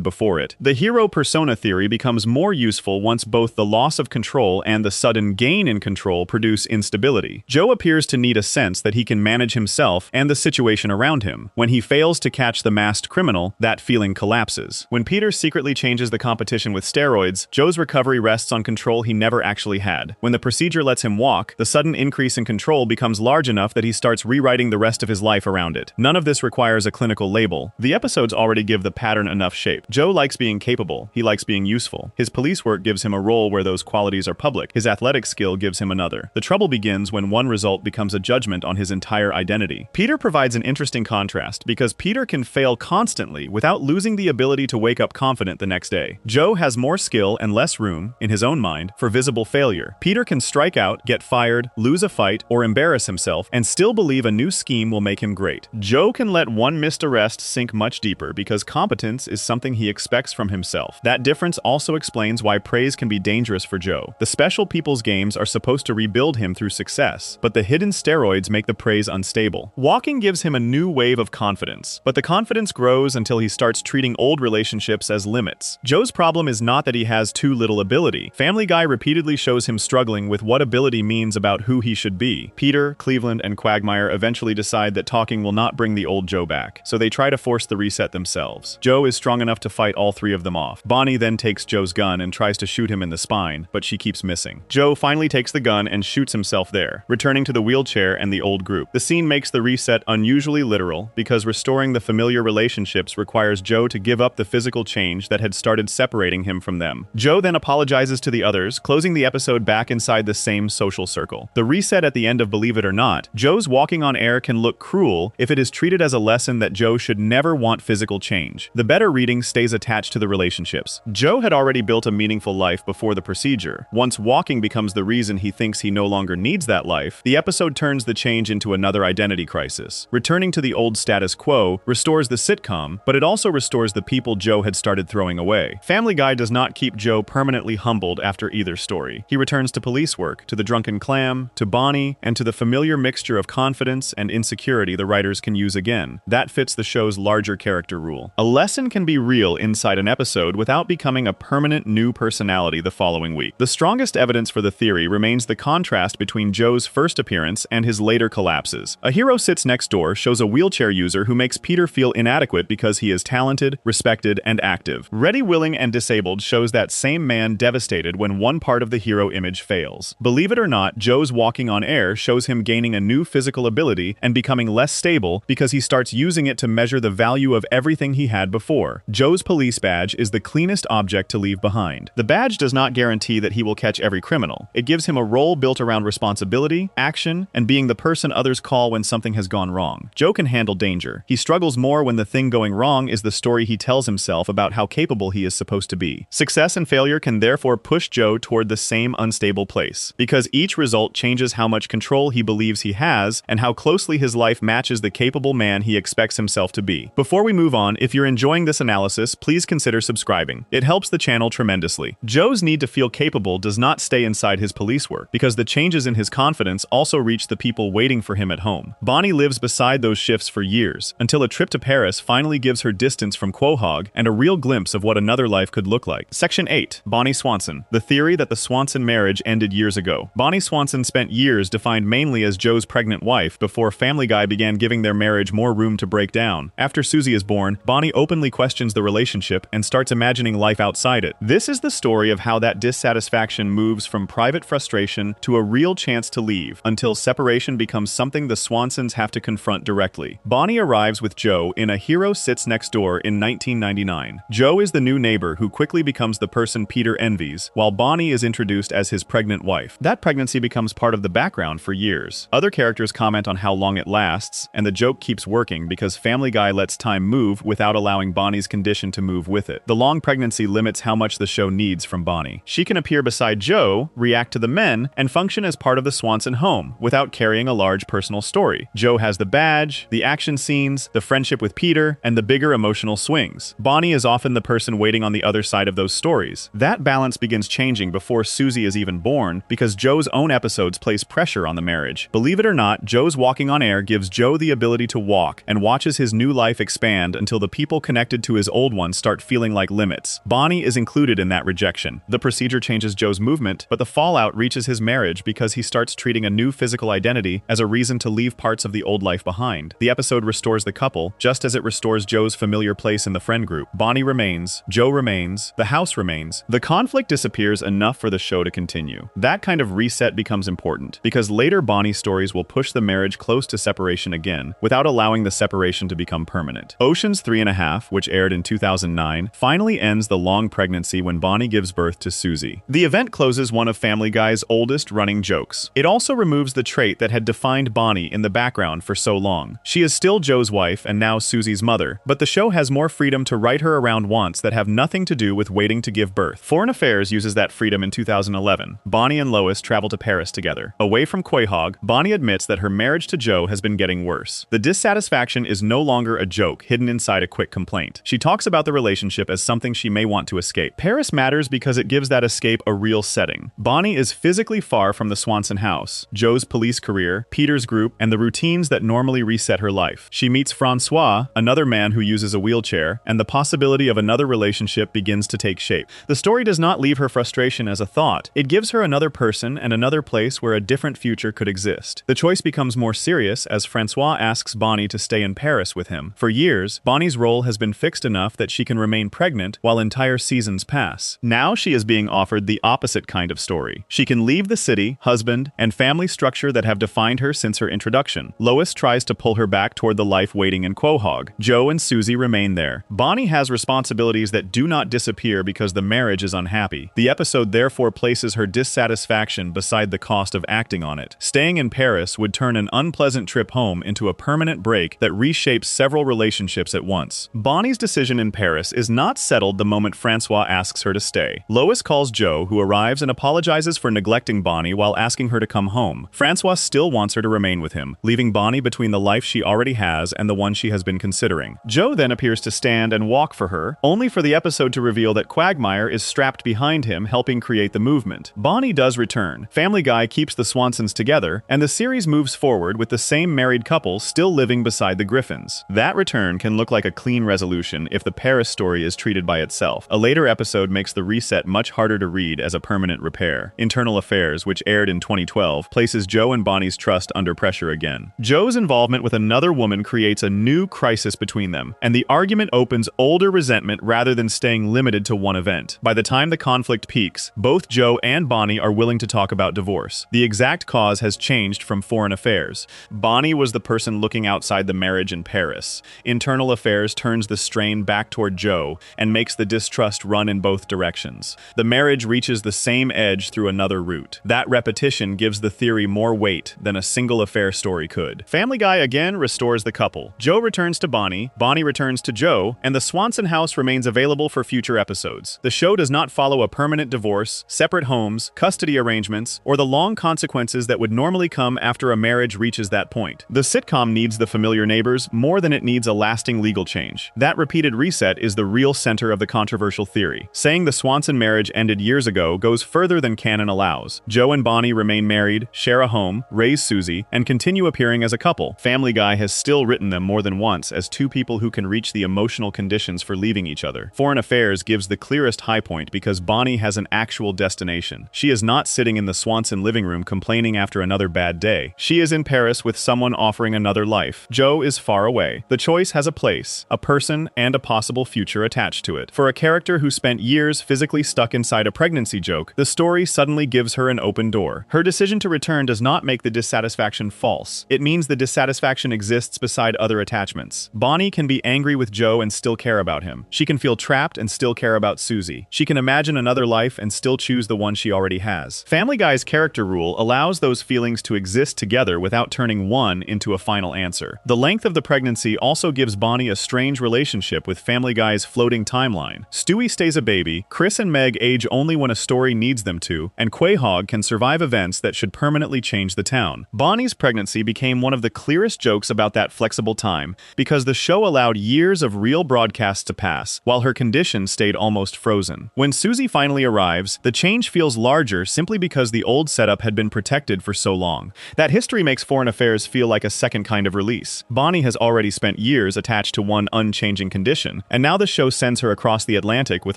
before it. The hero persona theory becomes more useful once both the loss of control and the sudden gain in control produce instability. Joe appears to need a sense that he can manage himself and the situation around him. When he fails to catch the masked criminal, that feeling collapses. When Peter secretly changes the competition with steroids, Joe's recovery rests on control he never actually had. When the procedure lets him walk, the sudden increase in control becomes large enough that he starts rewriting the rest of his life around it. None of this requires a clinical label. The episodes already give the pattern enough shape. Joe likes being capable. He likes being useful. His police work gives him a role where those qualities are public. His athletic skill gives him another. The trouble begins when one result becomes a judgment on his entire identity. Peter provides an interesting contrast because Peter can fail constantly without losing the ability to wake up confident the next day. Joe has more skill and less room, in his own mind, for visible failure. Peter can strike out, get fired, lose a fight, or embarrass himself, and still believe a new scheme will make him great. Joe can let one missed arrest sink much deeper because competence is something he expects from himself. That difference also explains why praise can be dangerous for Joe. The special people's games are supposed to rebuild him through success, but the hidden steroids make the praise unstable. Walking gives him a new wave of confidence, but the confidence grows until he starts treating old relationships as limits. Joe's problem is not that he has too little ability. Family Guy repeatedly shows him struggling with what ability means about who he should be. Peter, Cleveland, and Quagmire eventually decide that talking will not bring the old Joe back, so they try to force the reset themselves. Joe is strong enough to fight all three of them off. Bonnie then takes Joe's gun and tries to shoot him in the spine, but she keeps missing. Joe finally takes the gun and shoots himself there, returning to the wheelchair and the old group. The scene makes the reset unusually literal because restoring the familiar relationships requires Joe to give up the physical change that had started separating him from them. Joe then apologizes to the others, closing the episode back inside the same social circle. The reset at the end of Believe It or Not, Joe's walking on air can look cruel if it is treated as a lesson that Joe should never want physical change. The better reading stays attached to the relationships. Joe had already built a meaningful life before the procedure. Once walking becomes the reason he thinks he no longer needs that life, the episode turns the change into another identity crisis. Returning to the old status quo restores the sitcom, but it also restores the people Joe had started throwing away. Family Guy does not keep Joe permanently humbled after either story. He returns to police work, to the drunken clam, to Bonnie, and to the familiar mixture of confidence and insecurity the writers can use again. That fits the show's larger character rule. A lesson can be real inside an episode without becoming a permanent new personality the following week. The strongest evidence for the theory remains the contrast between Joe's first appearance and his later collapses. A Hero Sits Next Door shows a wheelchair user who makes Peter feel inadequate because he is talented, respected, and active. Ready, Willing, and Disabled shows that same man devastated when one part of the hero image fails. Believe It or Not, Joe's walking on air shows him gaining a new physical ability and becoming less stable because he starts using it to measure the value of everything he had before. Joe's police badge is the cleanest object to leave behind. The badge does not guarantee that he will catch every criminal. It gives him a role built around responsibility, action, and being the person others call when something has gone wrong. Joe can handle danger. He struggles more when the thing going wrong is the story he tells himself about how capable he is supposed to be. Success and failure can therefore push Joe toward the same unstable place, because each result changes how much control he believes he has and how closely his life matches the capable man he expects himself to be. Before we move on, if you're enjoying this analysis, please consider subscribing. It helps the channel tremendously. Joe's need to feel capable does not stay inside his police work, because the changes in his confidence also reach the people waiting for him at home. Bonnie lives beside those shifts for years, until a trip to Paris finally gives her distance from Quahog and a real glimpse of what another life could look like. Section 8. Bonnie Swanson. The theory that the Swanson marriage ended years ago. Bonnie Swanson spent years defined mainly as Joe's pregnant wife before Family Guy began giving their marriage more room to break down. After Susie is born, Bonnie openly questions the relationship and starts imagining life outside it. This is the story of how that dissatisfaction moves from private frustration to a real chance to leave, until separation becomes something the Swansons have to confront directly. Bonnie arrives with Joe in A Hero Sits Next Door in 1999. Joe is the new neighbor who quickly becomes the person Peter envies, while Bonnie is introduced as his pregnant wife. That pregnancy becomes part of the background for years. Other characters comment on how long it lasts, and the joke keeps working because Family Guy lets time move without allowing Bonnie's condition to move with it. The long pregnancy limits how much the show needs from Bonnie. She can appear beside Joe, react to the men, and function as part of the Swanson home without carrying a large personal story. Joe Joe has the badge, the action scenes, the friendship with Peter, and the bigger emotional swings. Bonnie is often the person waiting on the other side of those stories. That balance begins changing before Susie is even born because Joe's own episodes place pressure on the marriage. Believe it or not, Joe's walking on air gives Joe the ability to walk and watches his new life expand until the people connected to his old one start feeling like limits. Bonnie is included in that rejection. The procedure changes Joe's movement, but the fallout reaches his marriage because he starts treating a new physical identity as a reason to leave parts of the old life behind. The episode restores the couple, just as it restores Joe's familiar place in the friend group. Bonnie remains, Joe remains, the house remains. The conflict disappears enough for the show to continue. That kind of reset becomes important, because later Bonnie stories will push the marriage close to separation again, without allowing the separation to become permanent. Ocean's 3.5, which aired in 2009, finally ends the long pregnancy when Bonnie gives birth to Susie. The event closes one of Family Guy's oldest running jokes. It also removes the trait that had defined Bonnie in the background for so long. She is still Joe's wife and now Susie's mother, but the show has more freedom to write her around wants that have nothing to do with waiting to give birth. Foreign Affairs uses that freedom in 2011. Bonnie and Lois travel to Paris together. Away from Quahog, Bonnie admits that her marriage to Joe has been getting worse. The dissatisfaction is no longer a joke hidden inside a quick complaint. She talks about the relationship as something she may want to escape. Paris matters because it gives that escape a real setting. Bonnie is physically far from the Swanson house, Joe's police career, Peter's group, and the routines that normally reset her life. She meets Francois, another man who uses a wheelchair, and the possibility of another relationship begins to take shape. The story does not leave her frustration as a thought. It gives her another person and another place where a different future could exist. The choice becomes more serious as Francois asks Bonnie to stay in Paris with him. For years, Bonnie's role has been fixed enough that she can remain pregnant while entire seasons pass. Now she is being offered the opposite kind of story. She can leave the city, husband, and family structure that have defined her since her introduction. Lois tries to pull her back toward the life waiting in Quahog. Joe and Susie remain there. Bonnie has responsibilities that do not disappear because the marriage is unhappy. The episode therefore places her dissatisfaction beside the cost of acting on it. Staying in Paris would turn an unpleasant trip home into a permanent break that reshapes several relationships at once. Bonnie's decision in Paris is not settled the moment Francois asks her to stay. Lois calls Joe, who arrives and apologizes for neglecting Bonnie while asking her to come home. Francois still wants her to remain with him, leaving Bonnie between the life she already has and the one she has been considering. Joe then appears to stand and walk for her, only for the episode to reveal that Quagmire is strapped behind him, helping create the movement. Bonnie does return. Family Guy keeps the Swansons together, and the series moves forward with the same married couple still living beside the Griffins. That return can look like a clean resolution if the Paris story is treated by itself. A later episode makes the reset much harder to read as a permanent repair. Internal Affairs, which aired in 2012, places Joe and Bonnie's trust under pressure again. Joe's involvement with another woman creates a new crisis between them, and the argument opens older resentment rather than staying limited to one event. By the time the conflict peaks, both Joe and Bonnie are willing to talk about divorce. The exact cause has changed from Foreign Affairs. Bonnie was the person looking outside the marriage in Paris. Internal Affairs turns the strain back toward Joe and makes the distrust run in both directions. The marriage reaches the same edge through another route. That repetition gives the theory more weight than a single affair story could. Family Guy again restores the couple. Joe returns to Bonnie, Bonnie returns to Joe, and the Swanson house remains available for future episodes. The show does not follow a permanent divorce, separate homes, custody arrangements, or the long consequences that would normally come after a marriage reaches that point. The sitcom needs the familiar neighbors more than it needs a lasting legal change. That repeated reset is the real center of the controversial theory. Saying the Swanson marriage ended years ago goes further than canon allows. Joe and Bonnie remain married, share a home, raise Susie, and continue appearing as a couple. Family Guy has still written them more than once as two people who can reach the emotional conditions for leaving each other. Foreign Affairs gives the clearest high point because Bonnie has an actual destination. She is not sitting in the Swanson living room complaining after another bad day. She is in Paris with someone offering another life. Joe is far away. The choice has a place, a person, and a possible future attached to it. For a character who spent years physically stuck inside a pregnancy joke, the story suddenly gives her an open door. Her decision to return does not make the dissatisfaction false. It means the dissatisfaction exists beside other attachments. Bonnie can be angry with Joe and still care about him. She can feel trapped and still care about Susie. She can imagine another life and still choose the one she already has. Family Guy's character rule allows those feelings to exist together without turning one into a final answer. The length of the pregnancy also gives Bonnie a strange relationship with Family Guy's floating timeline. Stewie stays a baby, Chris and Meg age only when a story needs them to, and Quahog can survive events that should permanently change the town. Bonnie's pregnancy became became one of the clearest jokes about that flexible time, because the show allowed years of real broadcasts to pass, while her condition stayed almost frozen. When Susie finally arrives, the change feels larger simply because the old setup had been protected for so long. That history makes Foreign Affairs feel like a second kind of release. Bonnie has already spent years attached to one unchanging condition, and now the show sends her across the Atlantic with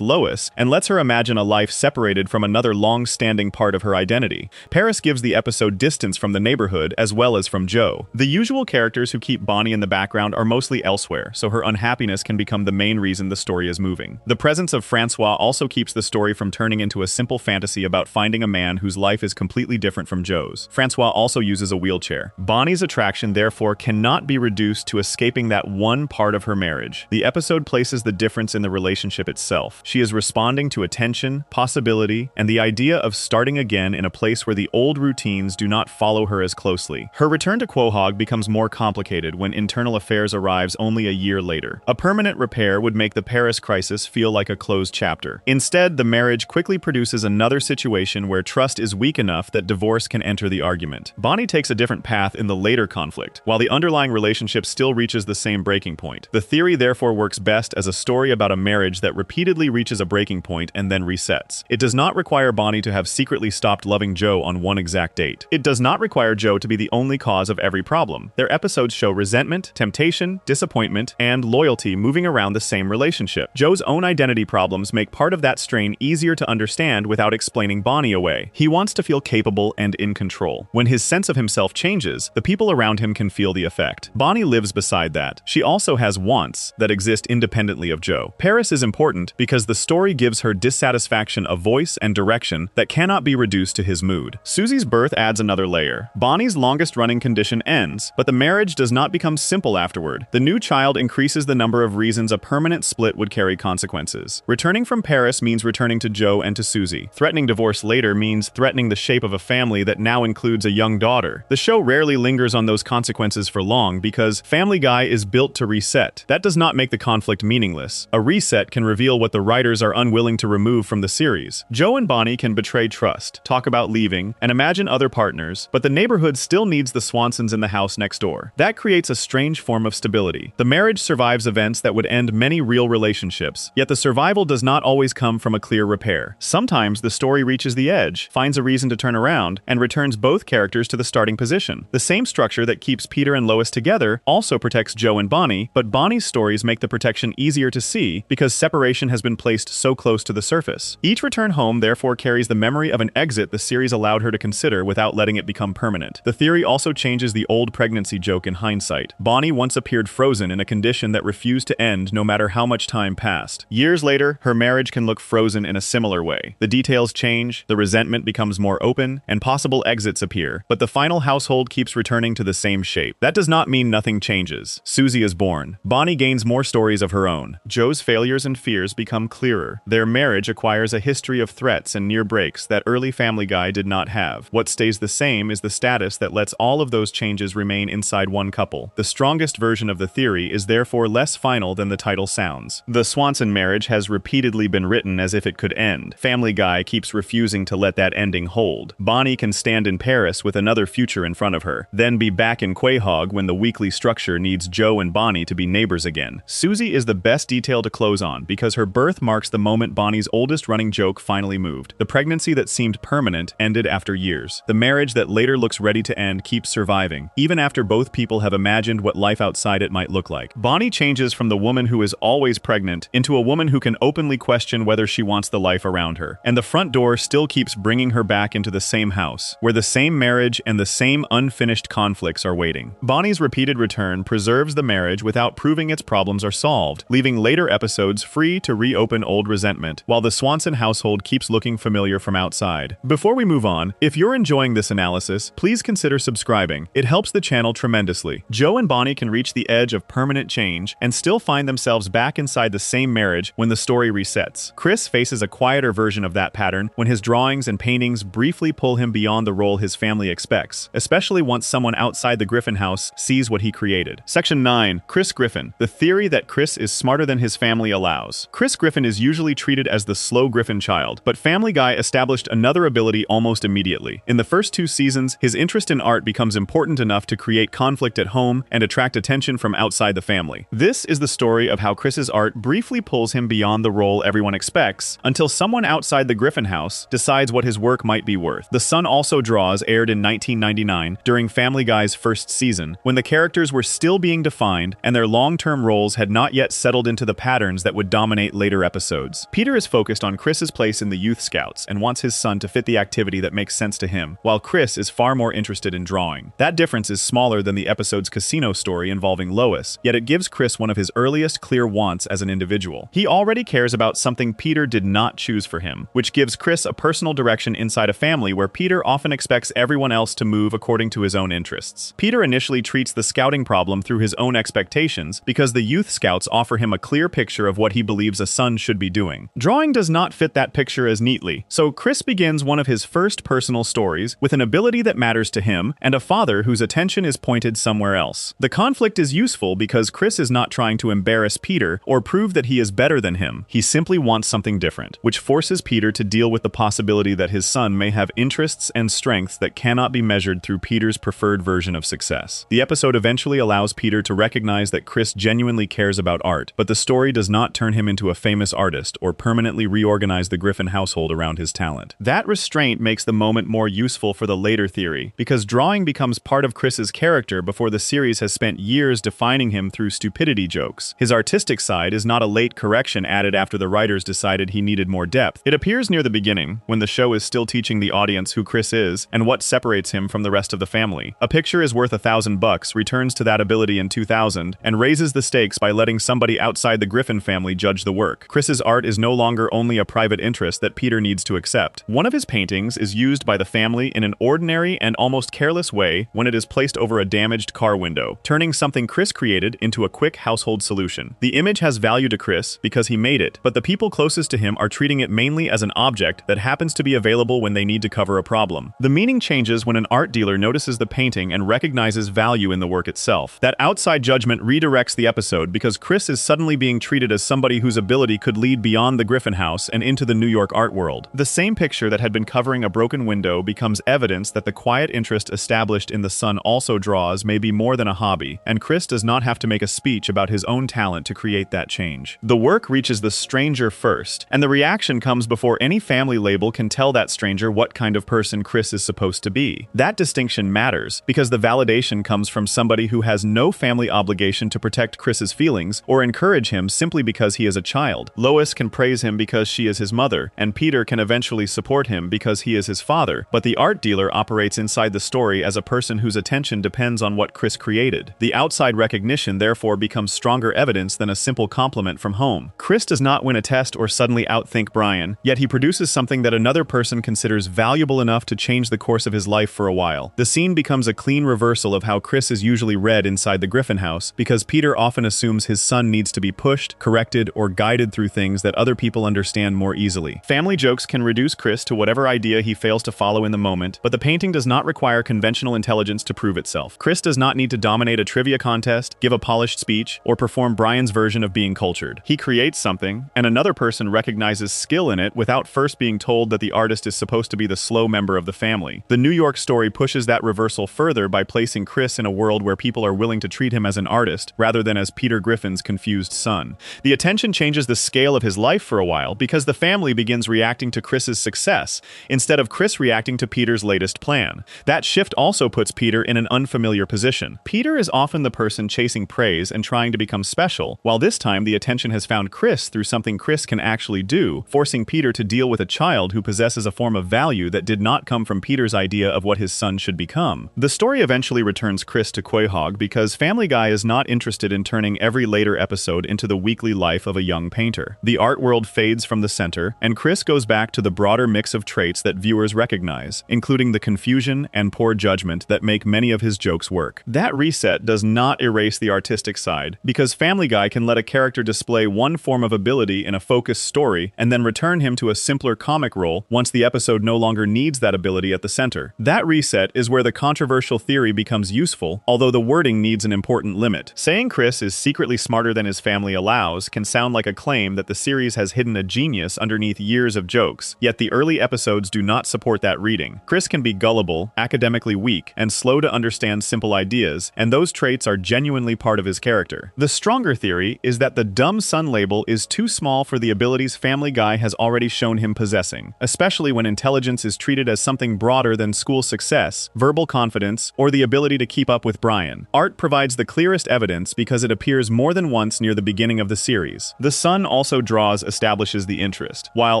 Lois and lets her imagine a life separated from another long-standing part of her identity. Paris gives the episode distance from the neighborhood as well as from Joe. The usual characters who keep Bonnie in the background are mostly elsewhere, so her unhappiness can become the main reason the story is moving. The presence of Francois also keeps the story from turning into a simple fantasy about finding a man whose life is completely different from Joe's. Francois also uses a wheelchair. Bonnie's attraction, therefore, cannot be reduced to escaping that one part of her marriage. The episode places the difference in the relationship itself. She is responding to attention, possibility, and the idea of starting again in a place where the old routines do not follow her as closely. Her return to Quahog becomes more complicated when Internal Affairs arrives only a year later. A permanent repair would make the Paris crisis feel like a closed chapter. Instead, the marriage quickly produces another situation where trust is weak enough that divorce can enter the argument. Bonnie takes a different path in the later conflict, while the underlying relationship still reaches the same breaking point. The theory therefore works best as a story about a marriage that repeatedly reaches a breaking point and then resets. It does not require Bonnie to have secretly stopped loving Joe on one exact date. It does not require Joe to be the only cause of every problem. Their episodes show resentment, temptation, disappointment, and loyalty moving around the same relationship. Joe's own identity problems make part of that strain easier to understand without explaining Bonnie away. He wants to feel capable and in control. When his sense of himself changes, the people around him can feel the effect. Bonnie lives beside that. She also has wants that exist independently of Joe. Paris is important because the story gives her dissatisfaction a voice and direction that cannot be reduced to his mood. Susie's birth adds another layer. Bonnie's longest-running condition ends, but the marriage does not become simple afterward. The new child increases the number of reasons a permanent split would carry consequences. Returning from Paris means returning to Joe and to Susie. Threatening divorce later means threatening the shape of a family that now includes a young daughter. The show rarely lingers on those consequences for long because Family Guy is built to reset. That does not make the conflict meaningless. A reset can reveal what the writers are unwilling to remove from the series. Joe and Bonnie can betray trust, talk about leaving, and imagine other partners, but the neighborhood still needs the Swansons in the house next door. That creates a strange form of stability. The marriage survives events that would end many real relationships, yet the survival does not always come from a clear repair. Sometimes the story reaches the edge, finds a reason to turn around, and returns both characters to the starting position. The same structure that keeps Peter and Lois together also protects Joe and Bonnie, but Bonnie's stories make the protection easier to see because separation has been placed so close to the surface. Each return home therefore carries the memory of an exit the series allowed her to consider without letting it become permanent. The theory also changes the old pregnancy joke in hindsight. Bonnie once appeared frozen in a condition that refused to end no matter how much time passed. Years later, her marriage can look frozen in a similar way. The details change, the resentment becomes more open, and possible exits appear, but the final household keeps returning to the same shape. That does not mean nothing changes. Susie is born. Bonnie gains more stories of her own. Joe's failures and fears become clearer. Their marriage acquires a history of threats and near breaks that early Family Guy did not have. What stays the same is the status that lets all of those changes remain inside one couple. The strongest version of the theory is therefore less final than the title sounds. The Swanson marriage has repeatedly been written as if it could end. Family Guy keeps refusing to let that ending hold. Bonnie can stand in Paris with another future in front of her, then be back in Quahog when the weekly structure needs Joe and Bonnie to be neighbors again. Susie is the best detail to close on because her birth marks the moment Bonnie's oldest running joke finally moved. The pregnancy that seemed permanent ended after years. The marriage that later looks ready to end keeps surviving, even after both people have imagined what life outside it might look like. Bonnie changes from the woman who is always pregnant into a woman who can openly question whether she wants the life around her. And the front door still keeps bringing her back into the same house, where the same marriage and the same unfinished conflicts are waiting. Bonnie's repeated return preserves the marriage without proving its problems are solved, leaving later episodes free to reopen old resentment, while the Swanson household keeps looking familiar from outside. Before we move on, if you're enjoying this analysis, please consider subscribing. It helps the channel tremendously. Joe and Bonnie can reach the edge of permanent change and still find themselves back inside the same marriage when the story resets. Chris faces a quieter version of that pattern when his drawings and paintings briefly pull him beyond the role his family expects, especially once someone outside the Griffin house sees what he created. Section 9. Chris Griffin. The theory that Chris is smarter than his family allows. Chris Griffin is usually treated as the slow Griffin child, but Family Guy established another ability almost immediately. In the first 2 seasons, his interest in art becomes important potent enough to create conflict at home and attract attention from outside the family. This is the story of how Chris's art briefly pulls him beyond the role everyone expects, until someone outside the Griffin house decides what his work might be worth. The Sun Also Draws aired in 1999 during Family Guy's first season, when the characters were still being defined and their long-term roles had not yet settled into the patterns that would dominate later episodes. Peter is focused on Chris's place in the Youth Scouts and wants his son to fit the activity that makes sense to him, while Chris is far more interested in drawing. That difference is smaller than the episode's casino story involving Lois, yet it gives Chris one of his earliest clear wants as an individual. He already cares about something Peter did not choose for him, which gives Chris a personal direction inside a family where Peter often expects everyone else to move according to his own interests. Peter initially treats the scouting problem through his own expectations because the Youth Scouts offer him a clear picture of what he believes a son should be doing. Drawing does not fit that picture as neatly, so Chris begins one of his first personal stories with an ability that matters to him and a father whose attention is pointed somewhere else. The conflict is useful because Chris is not trying to embarrass Peter or prove that he is better than him. He simply wants something different, which forces Peter to deal with the possibility that his son may have interests and strengths that cannot be measured through Peter's preferred version of success. The episode eventually allows Peter to recognize that Chris genuinely cares about art, but the story does not turn him into a famous artist or permanently reorganize the Griffin household around his talent. That restraint makes the moment more useful for the later theory, because drawing becomes part of Chris's character before the series has spent years defining him through stupidity jokes. His artistic side is not a late correction added after the writers decided he needed more depth. It appears near the beginning, when the show is still teaching the audience who Chris is and what separates him from the rest of the family. A picture is worth $1,000 returns to that ability in 2000 and raises the stakes by letting somebody outside the Griffin family judge the work. Chris's art is no longer only a private interest that Peter needs to accept. One of his paintings is used by the family in an ordinary and almost careless way when it is placed over a damaged car window, turning something Chris created into a quick household solution. The image has value to Chris because he made it, but the people closest to him are treating it mainly as an object that happens to be available when they need to cover a problem. The meaning changes when an art dealer notices the painting and recognizes value in the work itself. That outside judgment redirects the episode because Chris is suddenly being treated as somebody whose ability could lead beyond the Griffin house and into the New York art world. The same picture that had been covering a broken window becomes evidence that the quiet interest established in The Sun Also Draws may be more than a hobby, and Chris does not have to make a speech about his own talent to create that change. The work reaches the stranger first, and the reaction comes before any family label can tell that stranger what kind of person Chris is supposed to be. That distinction matters because the validation comes from somebody who has no family obligation to protect Chris's feelings or encourage him simply because he is a child. Lois can praise him because she is his mother, and Peter can eventually support him because he is his father, but the art dealer operates inside the story as a person whose attention depends on what Chris created. The outside recognition therefore becomes stronger evidence than a simple compliment from home. Chris does not win a test or suddenly outthink Brian, yet he produces something that another person considers valuable enough to change the course of his life for a while. The scene becomes a clean reversal of how Chris is usually read inside the Griffin house, because Peter often assumes his son needs to be pushed, corrected, or guided through things that other people understand more easily. Family jokes can reduce Chris to whatever idea he fails to follow in the moment, but the painting does not require conventional intelligence to prove itself. Chris does not need to dominate a trivia contest, give a polished speech, or perform Brian's version of being cultured. He creates something, and another person recognizes skill in it without first being told that the artist is supposed to be the slow member of the family. The New York story pushes that reversal further by placing Chris in a world where people are willing to treat him as an artist rather than as Peter Griffin's confused son. The attention changes the scale of his life for a while because the family begins reacting to Chris's success instead of Chris reacting to Peter's latest plan. That shift also puts Peter in an unfamiliar position. Peter is often the person chasing praise and trying to become special, while this time the attention has found Chris through something Chris can actually do, forcing Peter to deal with a child who possesses a form of value that did not come from Peter's idea of what his son should become. The story eventually returns Chris to Quahog because Family Guy is not interested in turning every later episode into the weekly life of a young painter. The art world fades from the center, and Chris goes back to the broader mix of traits that viewers recognize, including the confusion and poor judgment that make many of his jokes work. That reset does not erase the artistic side, because Family Guy can let a character display one form of ability in a focused story and then return him to a simpler comic role once the episode no longer needs that ability at the center. That reset is where the controversial theory becomes useful, although the wording needs an important limit. Saying Chris is secretly smarter than his family allows can sound like a claim that the series has hidden a genius underneath years of jokes, yet the early episodes do not support that reading. Chris can be gullible, academically weak, and slow to understand simple ideas, and those traits are genuinely part of his character. The stronger theory is that the dumb son label is too small for the abilities Family Guy has already shown him possessing, especially when intelligence is treated as something broader than school success, verbal confidence, or the ability to keep up with Brian. Art provides the clearest evidence because it appears more than once near the beginning of the series. The son also establishes the interest, while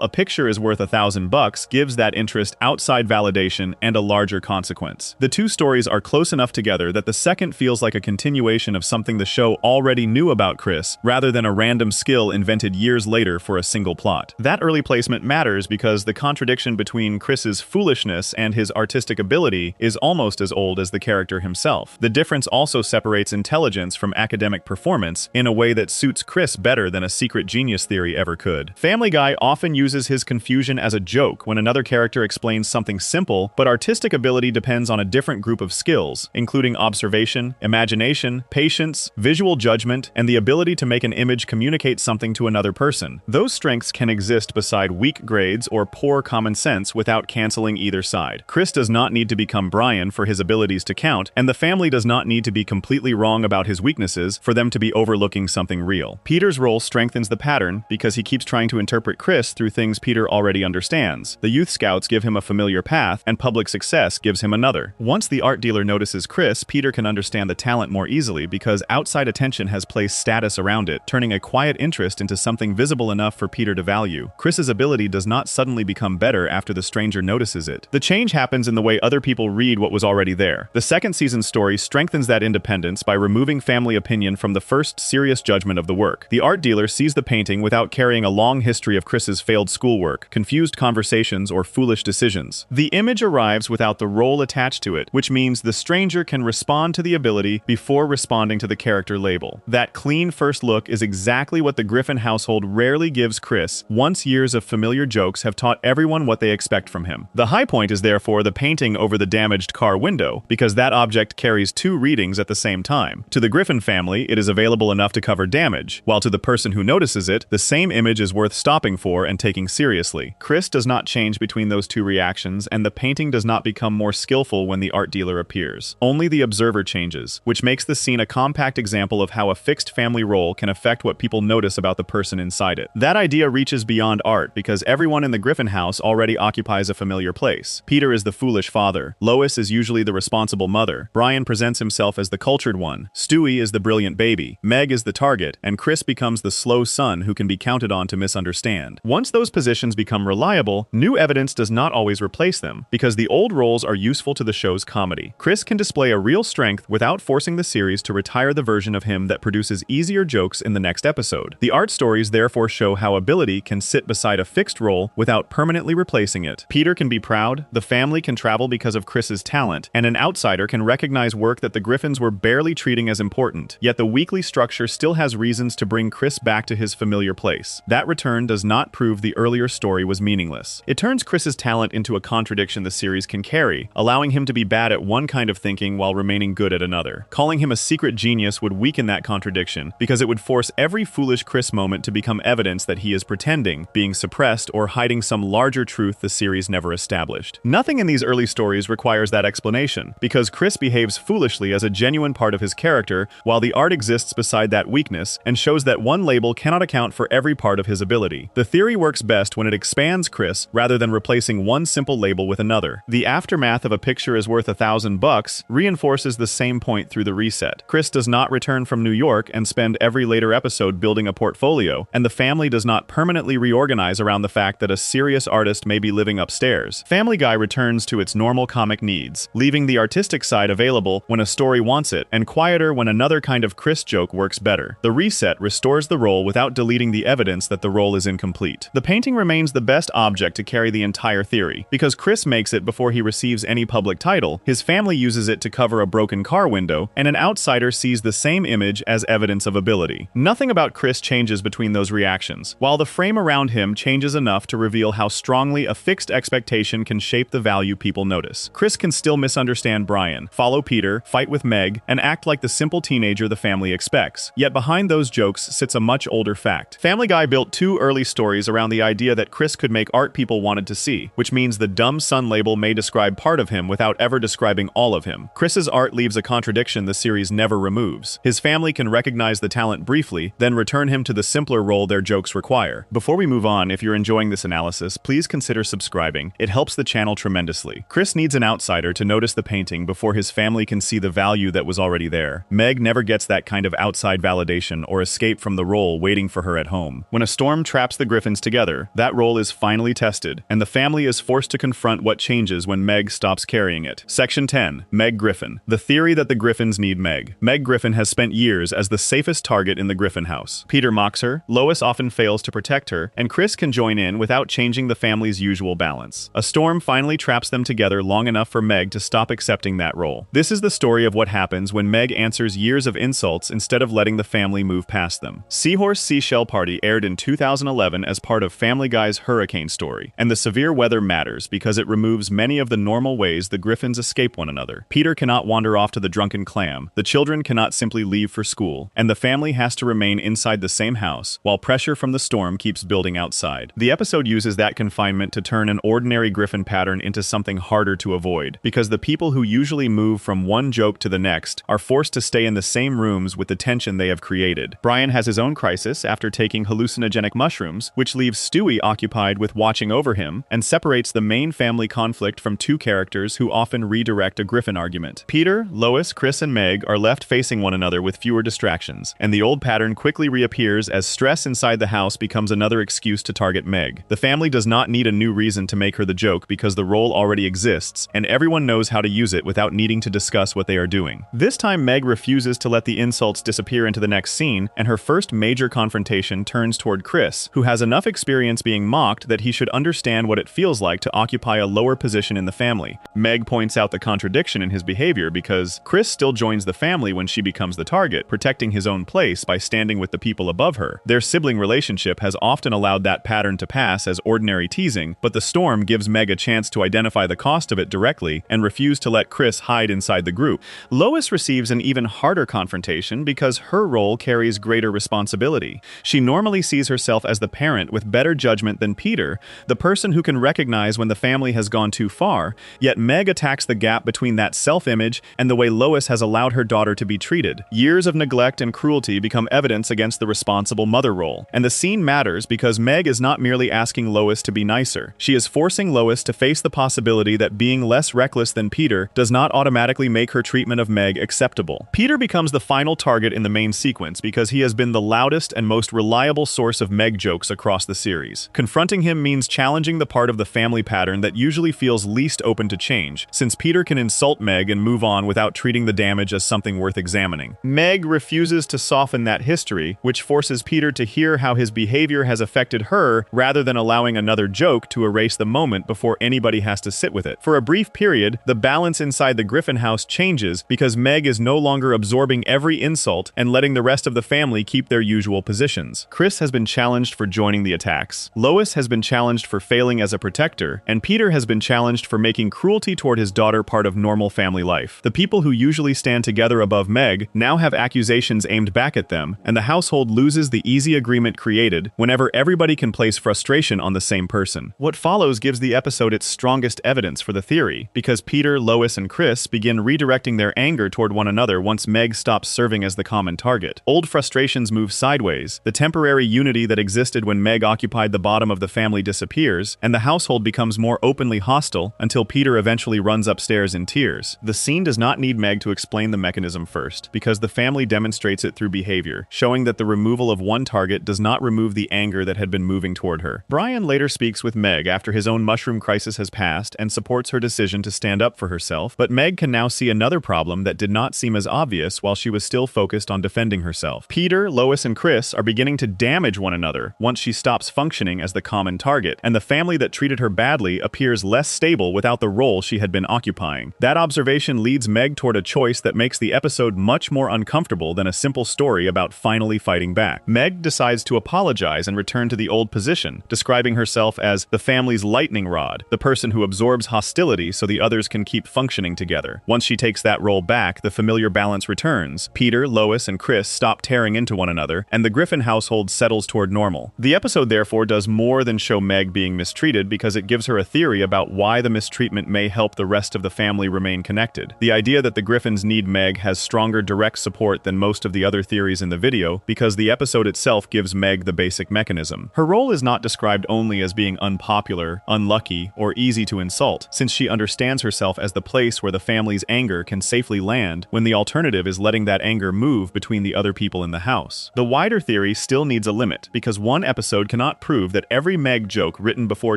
a picture is worth $1,000 gives that interest outside validation and a larger consequence. The two stories are close enough together that the second feels like a continuation of something the show already knew about Chris, rather than a random skill invented years later for a single plot. That early placement matters because the contradiction between Chris's foolishness and his artistic ability is almost as old as the character himself. The difference also separates intelligence from academic performance in a way that suits Chris better than a secret genius theory ever could. Family Guy often uses his confusion as a joke when another character explains something simple, but artistic ability depends on a different group of skills, including observation, imagination, patience, visual judgment, and the ability to make an image communicate something to another person. Those strengths can exist beside weak grades or poor common sense without canceling either side. Chris does not need to become Brian for his abilities to count, and the family does not need to be completely wrong about his weaknesses for them to be overlooking something real. Peter's role strengthens the pattern because he keeps trying to interpret Chris through things Peter already understands. The youth scouts give him a familiar path, and public success gives him another. Once the art dealer notices Chris, Peter can understand the talent more easily because outside attention has placed status around it, turning a quiet interest into something visible enough for Peter to value. Chris's ability does not suddenly become better after the stranger notices it. The change happens in the way other people read what was already there. The second season story strengthens that independence by removing family opinion from the first serious judgment of the work. The art dealer sees the painting without carrying a long history of Chris's failed schoolwork, confused conversations, or foolish decisions. The image arrives without the role attached to it, which means the stranger can respond to the ability before responding to the character label. That clean first look is exactly what the Griffin household rarely gives Chris, once years of familiar jokes have taught everyone what they expect from him. The high point is therefore the painting over the damaged car window, because that object carries two readings at the same time. To the Griffin family, it is available enough to cover damage, while to the person who notices it, the same image is worth stopping for and taking seriously. Chris does not change between those two reactions, and the painting does not become more skillful when the art dealer appears. Only the observer changes, which makes the scene a compact example of how a fixed family role can affect what people notice about the person inside it. That idea reaches beyond art because everyone in the Griffin house already occupies a familiar place. Peter is the foolish father. Lois is usually the responsible mother. Brian presents himself as the cultured one. Stewie is the brilliant baby. Meg is the target, and Chris becomes the slow son who can be counted on to misunderstand. Once those positions become reliable, new evidence does not always replace them, because the old roles are useful to the show's comedy. Chris can display a real strength without forcing the series to retire the version of him that produces easier jokes in the next episode. The art stories therefore show how ability can sit beside a fixed role without permanently replacing it. Peter can be proud, the family can travel because of Chris's talent, and an outsider can recognize work that the Griffins were barely treating as important. Yet the weekly structure still has reasons to bring Chris back to his familiar place. That return does not prove the earlier story was meaningless. It turns Chris's talent into a contradiction the series can carry, allowing him to be bad at one kind of thinking while remaining good at another. Calling him a secret genius would weaken that contradiction, because it would force every foolish Chris moment to become evidence that he is pretending, being suppressed, or hiding some larger truth the series never established. Nothing in these early stories requires that explanation, because Chris behaves foolishly as a genuine part of his character, while the art exists beside that weakness and shows that one label cannot account for every part of his ability. The theory works best when it expands Chris rather than replacing one simple label with another. The aftermath of a picture is worth $1,000 reinforces the same point through the reset. Chris does not return from New York and spend every later episode building a portfolio, and the family does not permanently reorganize around the fact that a serious artist may be living upstairs. Family Guy returns to its normal comic needs, leaving the artistic side available when a story wants it, and quieter when another kind of Chris joke works better. The reset restores the role without deleting the evidence that the role is incomplete. The painting remains the best object to carry the entire theory. Because Chris makes it before he receives any public title, his family uses it to cover a broken car window, and an outsider sees the same image as evidence of ability. Nothing about Chris changes between those reactions, while the frame around him changes enough to reveal how strongly a fixed expectation can shape the value people notice. Chris can still misunderstand Brian, follow Peter, fight with Meg, and act like the simple teenager the family expects. Yet behind those jokes sits a much older fact. Family Guy built two early stories around the idea that Chris could make art people wanted to see, which means the dumb son label may describe part of him without ever describing describing all of him. Chris's art leaves a contradiction the series never removes. His family can recognize the talent briefly, then return him to the simpler role their jokes require. Before we move on, if you're enjoying this analysis, please consider subscribing. It helps the channel tremendously. Chris needs an outsider to notice the painting before his family can see the value that was already there. Meg never gets that kind of outside validation or escape from the role waiting for her at home. When a storm traps the Griffins together, that role is finally tested, and the family is forced to confront what changes when Meg stops carrying it. Section 10. Meg Griffin. The theory that the Griffins need Meg. Meg Griffin has spent years as the safest target in the Griffin house. Peter mocks her, Lois often fails to protect her, and Chris can join in without changing the family's usual balance. A storm finally traps them together long enough for Meg to stop accepting that role. This is the story of what happens when Meg answers years of insults instead of letting the family move past them. Seahorse Seashell Party aired in 2011 as part of Family Guy's Hurricane Story, and the severe weather matters because it removes many of the normal ways the Griffins escape one another. Peter cannot wander off to the Drunken Clam, the children cannot simply leave for school, and the family has to remain inside the same house, while pressure from the storm keeps building outside. The episode uses that confinement to turn an ordinary Griffin pattern into something harder to avoid, because the people who usually move from one joke to the next are forced to stay in the same rooms with the tension they have created. Brian has his own crisis after taking hallucinogenic mushrooms, which leaves Stewie occupied with watching over him, and separates the main family conflict from two characters who often redirect a Griffin argument. Peter, Lois, Chris, and Meg are left facing one another with fewer distractions, and the old pattern quickly reappears as stress inside the house becomes another excuse to target Meg. The family does not need a new reason to make her the joke because the role already exists, and everyone knows how to use it without needing to discuss what they are doing. This time Meg refuses to let the insults disappear into the next scene, and her first major confrontation turns toward Chris, who has enough experience being mocked that he should understand what it feels like to occupy a lower position in the family. Meg points out the contradiction in his behavior because Chris still joins the family when she becomes the target, protecting his own place by standing with the people above her. Their sibling relationship has often allowed that pattern to pass as ordinary teasing, but the storm gives Meg a chance to identify the cost of it directly and refuse to let Chris hide inside the group. Lois receives an even harder confrontation because her role carries greater responsibility. She normally sees herself as the parent with better judgment than Peter, the person who can recognize when the family has gone too far, yet Meg attacks the gap between that self-image and the way Lois has allowed her daughter to be treated. Years of neglect and cruelty become evidence against the responsible mother role, and the scene matters because Meg is not merely asking Lois to be nicer. She is forcing Lois to face the possibility that being less reckless than Peter does not automatically make her treatment of Meg acceptable. Peter becomes the final target in the main sequence because he has been the loudest and most reliable source of Meg jokes across the series. Confronting him means challenging the part of the family pattern that usually feels least open to change, since Peter can insult Meg and move on without treating the damage as something worth examining. Meg refuses to soften that history, which forces Peter to hear how his behavior has affected her rather than allowing another joke to erase the moment before anybody has to sit with it. For a brief period, the balance inside the Griffin house changes because Meg is no longer absorbing every insult and letting the rest of the family keep their usual positions. Chris has been challenged for joining the attacks. Lois has been challenged for failing as a protector, and Peter has been challenged for making cruelty toward his daughter part of normal family life. The people who usually stand together above Meg now have accusations aimed back at them, and the household loses the easy agreement created whenever everybody can place frustration on the same person. What follows gives the episode its strongest evidence for the theory, because Peter, Lois, and Chris begin redirecting their anger toward one another once Meg stops serving as the common target. Old frustrations move sideways, the temporary unity that existed when Meg occupied the bottom of the family disappears, and the household becomes more openly hostile until Peter eventually runs upstairs in tears. The scene does not need Meg to explain the mechanism first, because the family demonstrates it through behavior, showing that the removal of one target does not remove the anger that had been moving toward her. Brian later speaks with Meg after his own mushroom crisis has passed and supports her decision to stand up for herself, but Meg can now see another problem that did not seem as obvious while she was still focused on defending herself. Peter, Lois, and Chris are beginning to damage one another once she stops functioning as the common target, and the family that treated her badly appears less stable without the role she had been occupying. That observation leads Meg toward a choice that makes the episode much more uncomfortable than a simple story about finally fighting back. Meg decides to apologize and return to the old position, describing herself as the family's lightning rod, the person who absorbs hostility so the others can keep functioning together. Once she takes that role back, the familiar balance returns. Peter, Lois, and Chris stop tearing into one another, and the Griffin household settles toward normal. The episode therefore does more than show Meg being mistreated because it gives her a theory about why the mistreatment may help the rest of the the family remain connected. The idea that the Griffins need Meg has stronger direct support than most of the other theories in the video because the episode itself gives Meg the basic mechanism. Her role is not described only as being unpopular, unlucky, or easy to insult, since she understands herself as the place where the family's anger can safely land when the alternative is letting that anger move between the other people in the house. The wider theory still needs a limit, because one episode cannot prove that every Meg joke written before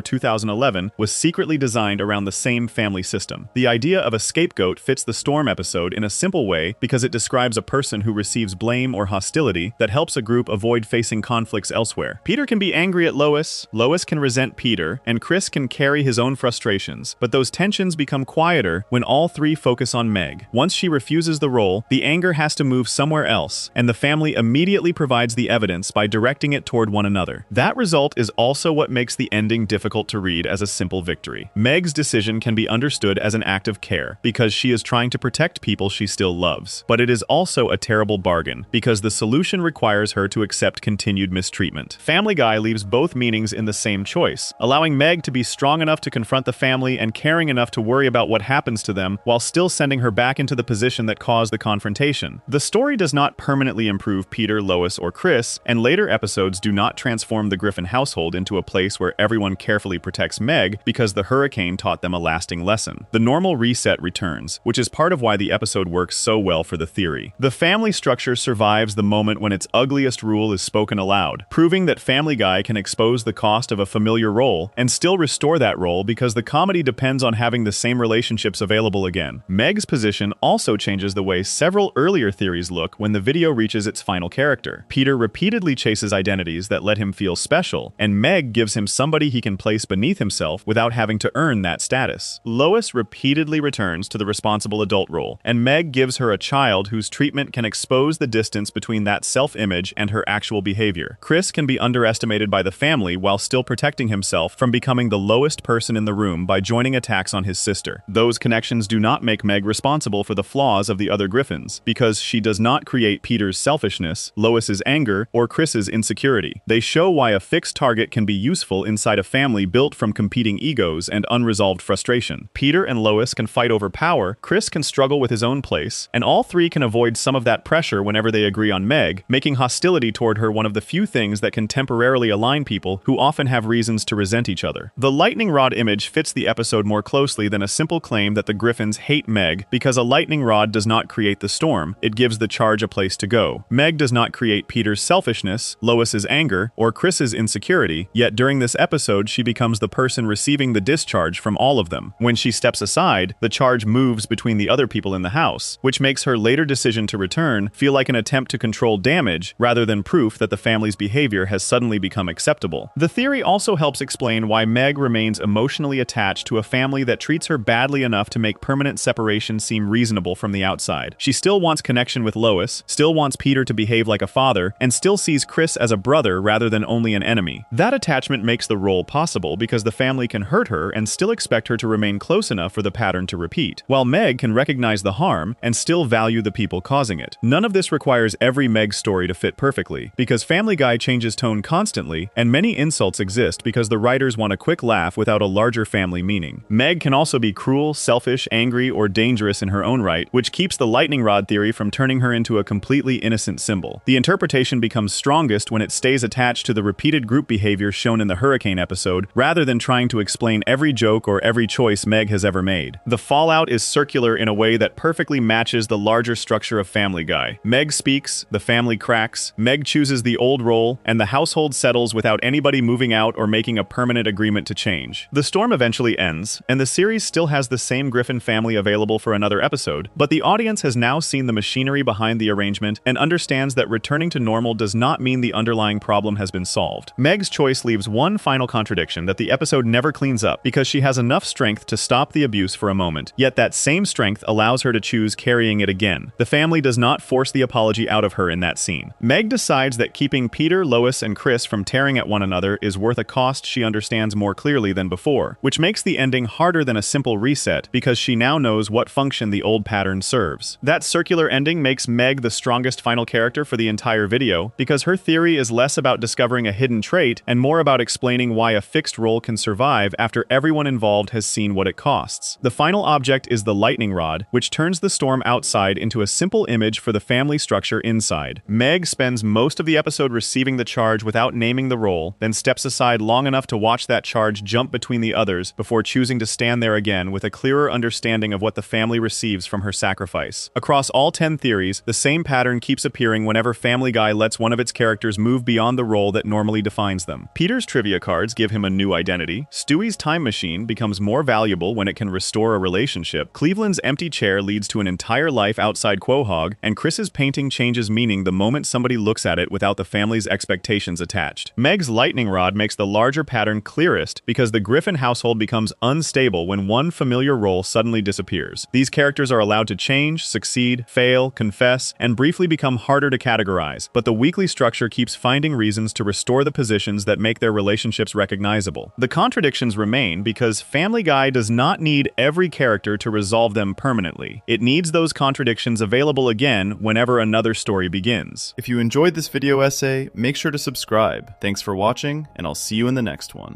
2011 was secretly designed around the same family system. The idea of a scapegoat fits the Storm episode in a simple way because it describes a person who receives blame or hostility that helps a group avoid facing conflicts elsewhere. Peter can be angry at Lois, Lois can resent Peter, and Chris can carry his own frustrations, but those tensions become quieter when all three focus on Meg. Once she refuses the role, the anger has to move somewhere else, and the family immediately provides the evidence by directing it toward one another. That result is also what makes the ending difficult to read as a simple victory. Meg's decision can be understood as an act of care, because she is trying to protect people she still loves. But it is also a terrible bargain, because the solution requires her to accept continued mistreatment. Family Guy leaves both meanings in the same choice, allowing Meg to be strong enough to confront the family and caring enough to worry about what happens to them, while still sending her back into the position that caused the confrontation. The story does not permanently improve Peter, Lois, or Chris, and later episodes do not transform the Griffin household into a place where everyone carefully protects Meg because the hurricane taught them a lasting lesson. The normal reset returns, which is part of why the episode works so well for the theory. The family structure survives the moment when its ugliest rule is spoken aloud, proving that Family Guy can expose the cost of a familiar role and still restore that role because the comedy depends on having the same relationships available again. Meg's position also changes the way several earlier theories look when the video reaches its final character. Peter repeatedly chases identities that let him feel special, and Meg gives him somebody he can place beneath himself without having to earn that status. Lois repeatedly returns to the responsible adult role, and Meg gives her a child whose treatment can expose the distance between that self-image and her actual behavior. Chris can be underestimated by the family while still protecting himself from becoming the lowest person in the room by joining attacks on his sister. Those connections do not make Meg responsible for the flaws of the other Griffins, because she does not create Peter's selfishness, Lois's anger, or Chris's insecurity. They show why a fixed target can be useful inside a family built from competing egos and unresolved frustration. Peter and Lois can fight over power, Chris can struggle with his own place, and all three can avoid some of that pressure whenever they agree on Meg, making hostility toward her one of the few things that can temporarily align people who often have reasons to resent each other. The lightning rod image fits the episode more closely than a simple claim that the Griffins hate Meg, because a lightning rod does not create the storm, it gives the charge a place to go. Meg does not create Peter's selfishness, Lois's anger, or Chris's insecurity, yet during this episode she becomes the person receiving the discharge from all of them. When she steps aside, the charge moves between the other people in the house, which makes her later decision to return feel like an attempt to control damage rather than proof that the family's behavior has suddenly become acceptable. The theory also helps explain why Meg remains emotionally attached to a family that treats her badly enough to make permanent separation seem reasonable from the outside. She still wants connection with Lois, still wants Peter to behave like a father, and still sees Chris as a brother rather than only an enemy. That attachment makes the role possible because the family can hurt her and still expect her to remain close enough for the pattern to repeat, while Meg can recognize the harm and still value the people causing it. None of this requires every Meg story to fit perfectly, because Family Guy changes tone constantly, and many insults exist because the writers want a quick laugh without a larger family meaning. Meg can also be cruel, selfish, angry, or dangerous in her own right, which keeps the lightning rod theory from turning her into a completely innocent symbol. The interpretation becomes strongest when it stays attached to the repeated group behavior shown in the hurricane episode, rather than trying to explain every joke or every choice Meg has ever made. The fallout is circular in a way that perfectly matches the larger structure of Family Guy. Meg speaks, the family cracks, Meg chooses the old role, and the household settles without anybody moving out or making a permanent agreement to change. The storm eventually ends, and the series still has the same Griffin family available for another episode, but the audience has now seen the machinery behind the arrangement and understands that returning to normal does not mean the underlying problem has been solved. Meg's choice leaves one final contradiction that the episode never cleans up, because she has enough strength to stop the abuse for a moment, yet that same strength allows her to choose carrying it again. The family does not force the apology out of her in that scene. Meg decides that keeping Peter, Lois, and Chris from tearing at one another is worth a cost she understands more clearly than before, which makes the ending harder than a simple reset because she now knows what function the old pattern serves. That circular ending makes Meg the strongest final character for the entire video, because her theory is less about discovering a hidden trait and more about explaining why a fixed role can survive after everyone involved has seen what it costs. The final object is the lightning rod, which turns the storm outside into a simple image for the family structure inside. Meg spends most of the episode receiving the charge without naming the role, then steps aside long enough to watch that charge jump between the others before choosing to stand there again with a clearer understanding of what the family receives from her sacrifice. Across all 10 theories, the same pattern keeps appearing whenever Family Guy lets one of its characters move beyond the role that normally defines them. Peter's trivia cards give him a new identity. Stewie's time machine becomes more valuable when it can restore a relationship. Cleveland's empty chair leads to an entire life outside Quahog, and Chris's painting changes meaning the moment somebody looks at it without the family's expectations attached. Meg's lightning rod makes the larger pattern clearest because the Griffin household becomes unstable when one familiar role suddenly disappears. These characters are allowed to change, succeed, fail, confess, and briefly become harder to categorize, but the weekly structure keeps finding reasons to restore the positions that make their relationships recognizable. The contradictions remain because Family Guy does not need every character to resolve them permanently. It needs those contradictions available again whenever another story begins. If you enjoyed this video essay, make sure to subscribe. Thanks for watching, and I'll see you in the next one.